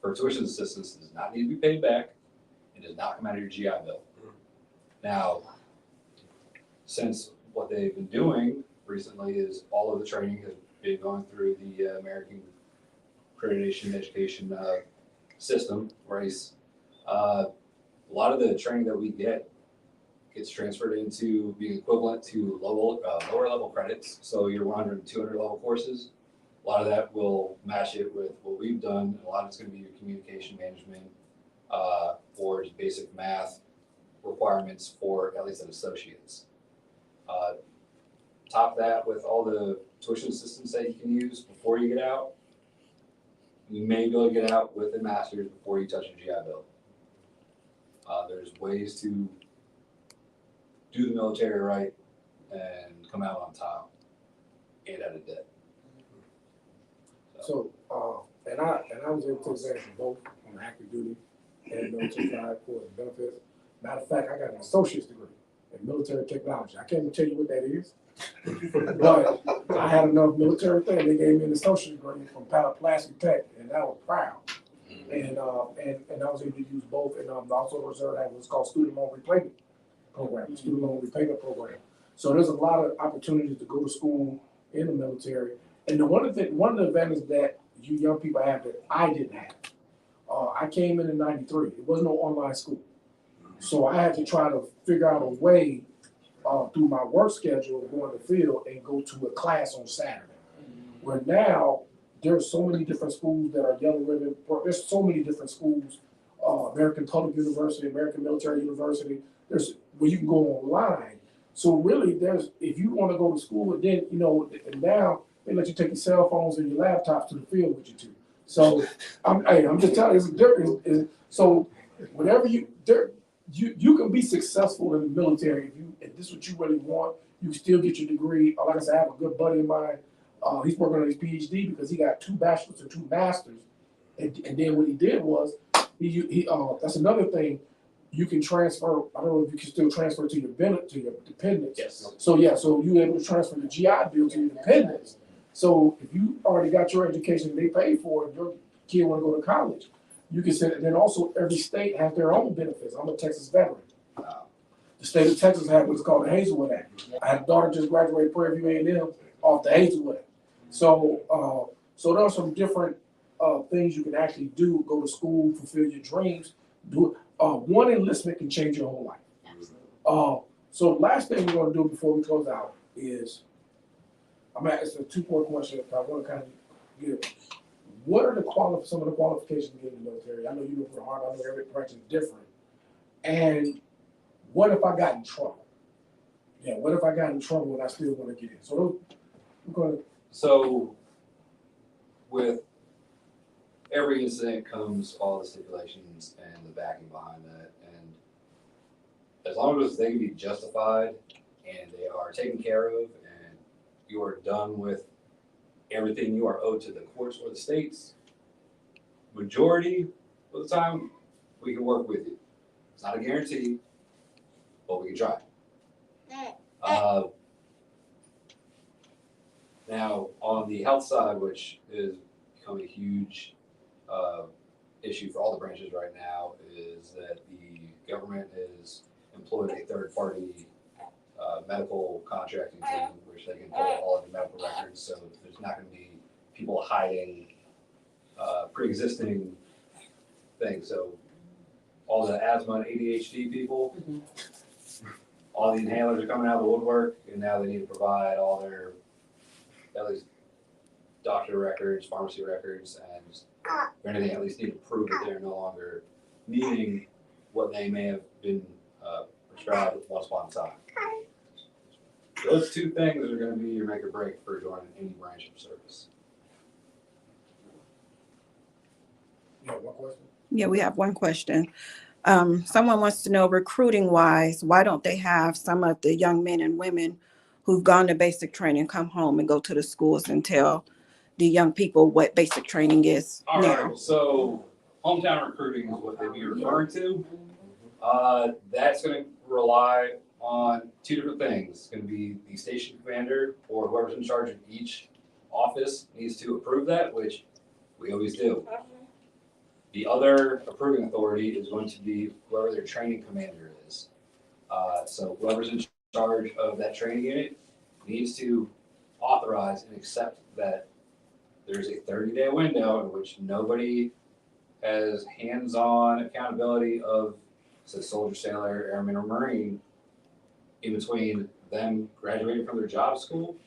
Speaker 7: for tuition assistance. It does not need to be paid back. It does not come out of your GI Bill. Now, since what they've been doing recently is all of the training has been going through the American Accreditation Education System, RACE. A lot of the training that we get gets transferred into being equivalent to lower level credits. So your 100 and 200 level courses, a lot of that will match it with what we've done. A lot of it's going to be your communication management or just basic math requirements for at least an associate's. Top that with all the tuition assistance that you can use before you get out. You may go get out with a master's before you touch a GI Bill. There's ways to do the military right and come out on top and out of debt.
Speaker 1: So, and I was able to take advantage of both on active duty and military side for the benefits. Matter of fact, I got an associate's degree in military technology. I can't even tell you what that is, but I had enough military thing. They gave me an associate's degree from Plastic Tech, and I was proud. And I was able to use both, and also the reserve had what's called student loan repayment program. So there's a lot of opportunities to go to school in the military. And one of the advantages that you young people have that I didn't have. I came in '93. It wasn't no online school, so I had to try to figure out a way through my work schedule to go in the field and go to a class on Saturday. Where now there's so many different schools that are Yellow Ribbon. There's so many different schools. American Public University, American Military University. There's where you can go online. So really, if you want to go to school, then and now they let you take your cell phones and your laptops to the field with you too. So I'm just telling you, it's different. So whatever you can be successful in the military if this is what you really want. You can still get your degree. Like I said, I have a good buddy of mine. He's working on his PhD because he got 2 bachelors and 2 masters. And then what he did was he that's another thing. You can transfer. I don't know if you can still transfer to your dependents.
Speaker 3: Yes.
Speaker 1: So you're able to transfer the GI Bill to your dependents. So if you already got your education, they pay for it. Your kid want to go to college, you can send it. And then also every state has their own benefits. I'm a Texas veteran. The state of Texas had what's called the Hazelwood Act. I had a daughter just graduated Prairie View A&M off the Hazelwood Act. So there are some different things you can actually do. Go to school, fulfill your dreams. Do it. One enlistment can change your whole life. So the last thing we're going to do before we close out is, it's a 2-part question. I want to kind of give, what are some of the qualifications to get in the military? I know you look for the Army. I know every branch is different. And what if I got in trouble? Yeah, what if I got in trouble and I still want to get in? So we're going to.
Speaker 7: So with every incident comes all the stipulations and the backing behind that. And as long as they can be justified and they are taken care of and you are done with everything you are owed to the courts or the states, majority of the time, we can work with you. It's not a guarantee, but we can try. Now, on the health side, which is becoming a huge issue for all the branches right now, is that the government has employed a third-party medical contracting team, which they can pull all of the medical records, so there's not going to be people hiding pre-existing things. So all the asthma and ADHD people, all the inhalers are coming out of the woodwork, and now they need to provide all their, at least doctor records, pharmacy records, and or anything, at least need to prove that they're no longer needing what they may have been prescribed once upon a time. Those two things are going to be your make or break for joining any branch of service.
Speaker 1: You have one question?
Speaker 8: Yeah, we have one question. Someone wants to know, recruiting wise, why don't they have some of the young men and women who've gone to basic training come home and go to the schools and tell the young people what basic training is
Speaker 7: All
Speaker 8: now?
Speaker 7: right, so hometown recruiting is what they'd be referring to. That's going to rely on two different things. It's going to be the station commander or whoever's in charge of each office needs to approve that, which we always do. The other approving authority is going to be whoever their training commander is. So whoever's in charge of that training unit needs to authorize and accept that there's a 30-day window in which nobody has hands-on accountability of, say, soldier, sailor, airman, or marine in between them graduating from their job school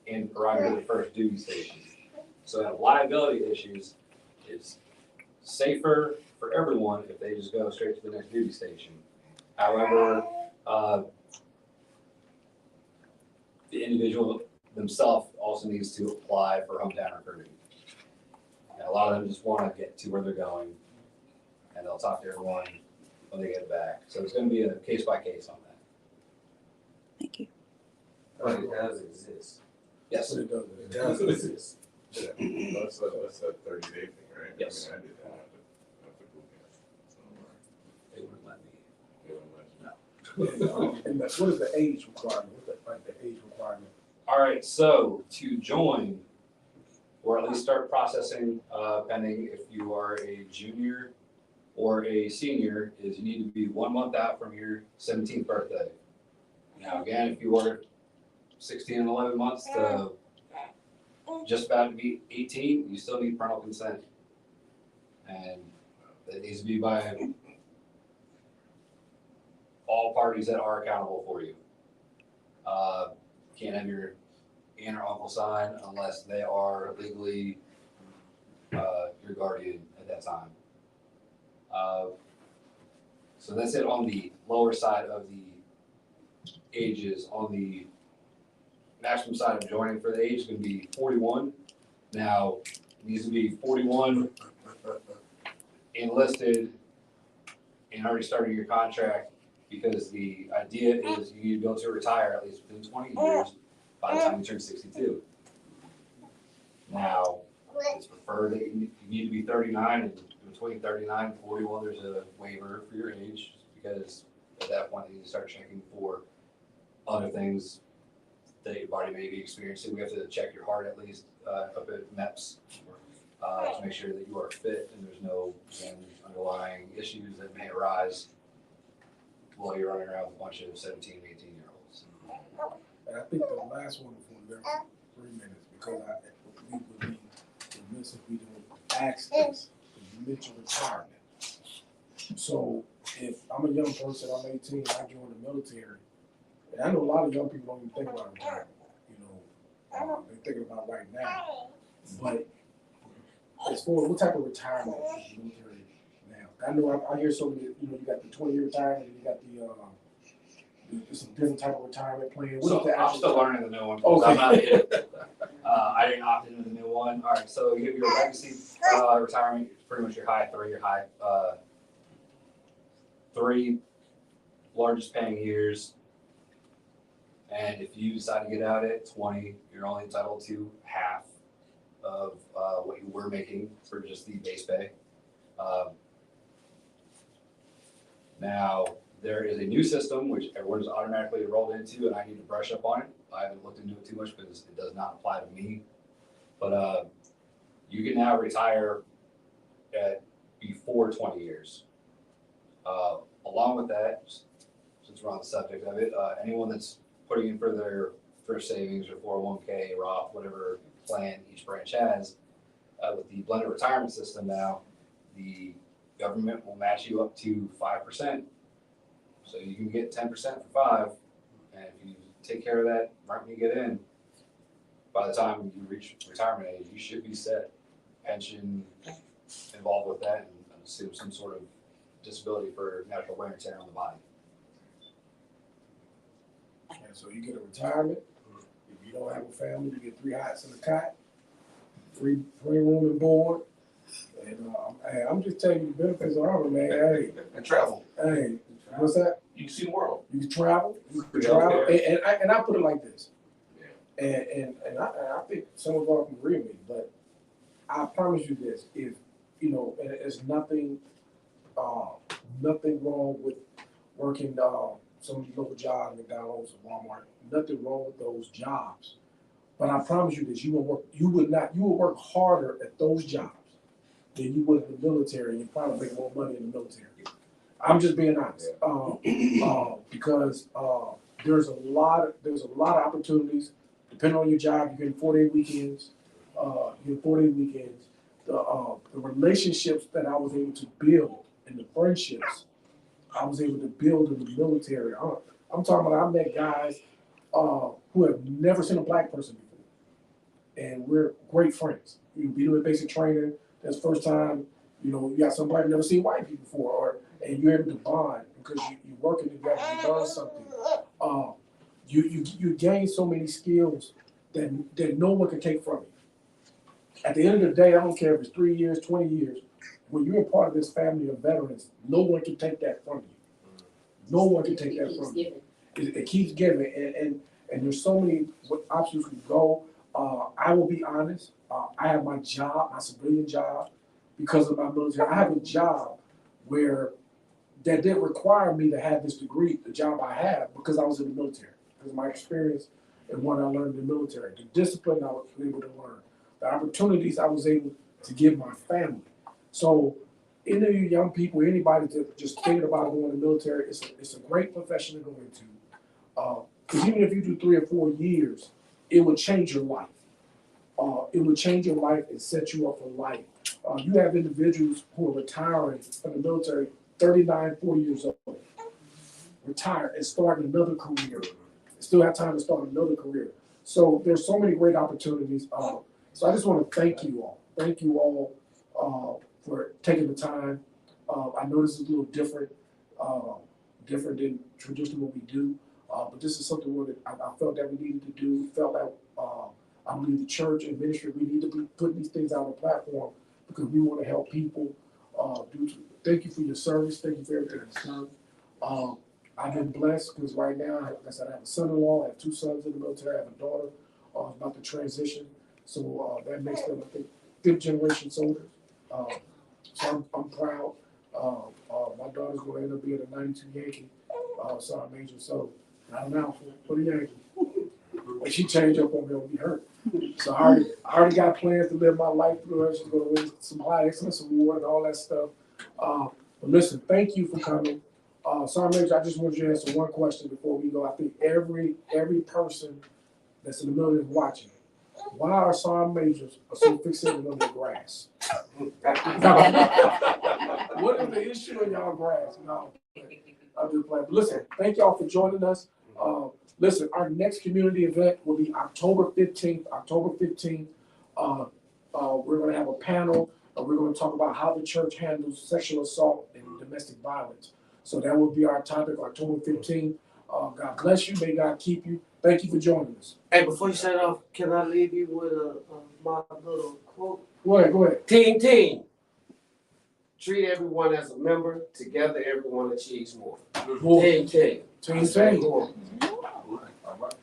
Speaker 7: and arriving at their first duty station. So have liability issues, it's safer for everyone if they just go straight to the next duty station. However, the individual themselves also needs to apply for hometown recruiting. And a lot of them just want to get to where they're going, and they'll talk to everyone when they get back. So it's going to be a case by case on that.
Speaker 8: Thank you.
Speaker 5: But it does exist.
Speaker 7: Yes.
Speaker 1: It does.
Speaker 5: It does exist.
Speaker 2: Yeah, that's a 30-day thing, right?
Speaker 7: Yes.
Speaker 2: I mean, I did that after boot camp. So,
Speaker 7: They wouldn't let me.
Speaker 2: it was nice.
Speaker 1: And what is the age requirement? What's the age requirement?
Speaker 7: All right, so to join, or at least start processing, pending if you are a junior or a senior, is you need to be 1 month out from your 17th birthday. Now, again, if you are 16 and 11 months to just about to be 18, you still need parental consent. And that needs to be by all parties that are accountable for you. Can't have your aunt or uncle sign unless they are legally your guardian at that time. So that's it on the lower side of the ages. On the maximum side of joining for the age is going to be 41. Now, it needs to be 41 enlisted and already starting your contract, because the idea is you need to be able to retire at least within 20 years by the time you turn 62. Now, it's preferred that you need to be 39, and between 39 and 41, there's a waiver for your age, because at that point, you need to start checking for other things that your body may be experiencing. We have to check your heart at least up at M.O.V.E to make sure that you are fit and there's no underlying issues that may arise while you're running around with a bunch of 17 and 18-year-olds.
Speaker 1: And I think the last one was there for 3 minutes, because we would be remiss if we don't ask this. You mentioned retirement. So if I'm a young person, I'm 18, I join the military, and I know a lot of young people don't even think about retirement. They're thinking about right now. But as far as what type of retirement is the military now? I know I hear so many, you got the 20-year retirement, and you got there's some different type of retirement plan. What is
Speaker 7: So
Speaker 1: the
Speaker 7: I'm
Speaker 1: actual
Speaker 7: still learning the new one. Okay. I'm not I didn't opt into the new one. All right, so you have your legacy retirement, pretty much your high three largest paying years. And if you decide to get out at 20, you're only entitled to half of what you were making for just the base pay. Now, there is a new system which everyone's automatically enrolled into, and I need to brush up on it. I haven't looked into it too much because it does not apply to me. But you can now retire at before 20 years. Along with that, since we're on the subject of it, anyone that's putting in for their thrift savings or 401k, Roth, whatever plan each branch has, with the blended retirement system now, the government will match you up to 5%. So you can get 10% for 5, and if you take care of that right when you get in, by the time you reach retirement age, you should be set. Pension involved with that, and assume some sort of disability for natural wear and tear on the body.
Speaker 1: And so you get a retirement. If you don't have a family, you get 3 hots and a cot, free room and board. And hey, I'm just telling you the benefits of Army, man. Hey,
Speaker 3: And travel.
Speaker 1: hey, what's that?
Speaker 3: You can see the world.
Speaker 1: You can travel. You can
Speaker 5: Free
Speaker 1: travel.
Speaker 5: healthcare.
Speaker 1: And I put it like this. And I think some of y'all can agree with me, but I promise you this: if you know, and it's nothing wrong with working some of these local jobs, McDonald's or Walmart. Nothing wrong with those jobs. But I promise you this: you will work harder at those jobs than you would in the military, and you probably make more money in the military. I'm just being honest, because there's a lot of opportunities. Depending on your job, you get 4-day weekends. The relationships that I was able to build and the friendships I was able to build in the military. I'm talking about I met guys who have never seen a black person before, and we're great friends. You be doing basic training. That's the first time you got somebody who never seen white people before, and you're able to bond because you're working together. You learn something. You gain so many skills that no one can take from you. At the end of the day, I don't care if it's 3 years, 20 years. When you're a part of this family of veterans, no one can take that from you. No one can take that from you. It keeps giving, and there's so many options we go. I will be honest. I have my job, my civilian job, because of my military. I have a job where that didn't require me to have this degree, the job I have, because I was in the military. Because of my experience and what I learned in the military, the discipline I was able to learn, the opportunities I was able to give my family. So, any of you young people, anybody that just thinking about going to the military, it's a great profession to go into. Because even if you do 3 or 4 years, it would change your life. It would change your life and set you up for life. You have individuals who are retiring from the military 39, 40 years old, retire and start another career. Still have time to start another career. So there's so many great opportunities. So I just want to thank you all. Thank you all for taking the time. I know this is a little different than traditionally what we do. But this is something that I felt that we needed to do. Felt that I believe the church and ministry, we need to be putting these things out on the platform because we want to help people. Thank you for your service. Thank you for everything you've done. I've been blessed because right now, like I said, I have a son-in-law, I have 2 sons in the military, I have a daughter about to transition. So that makes them, I think, 5th generation soldiers. So I'm proud. My daughter's going to end up being a 92 Yankee Sergeant Major. So I don't know for the Yankees. When she changed up on me, I'll be hurt. So I already got plans to live my life through her. She's going to win some high excellence award and all that stuff. But listen, thank you for coming. Sergeant Major, I just want you to answer one question before we go. I think every person that's in the military is watching. Why are Sergeant Majors so fixated on their grass? What is the issue in y'all grass? No, I'm just playing. But listen, thank y'all for joining us. Listen, our next community event will be October 15th. We're going to have a panel. We're going to talk about how the church handles sexual assault and domestic violence. So that will be our topic, October 15th. God bless you. May God keep you. Thank you for joining us.
Speaker 6: Hey, before you shut off, can I leave you with my little quote?
Speaker 1: Go ahead.
Speaker 6: Team. Treat everyone as a member. Together, everyone achieves more.
Speaker 1: More.
Speaker 6: Team.
Speaker 1: Team.
Speaker 6: More.
Speaker 3: All right.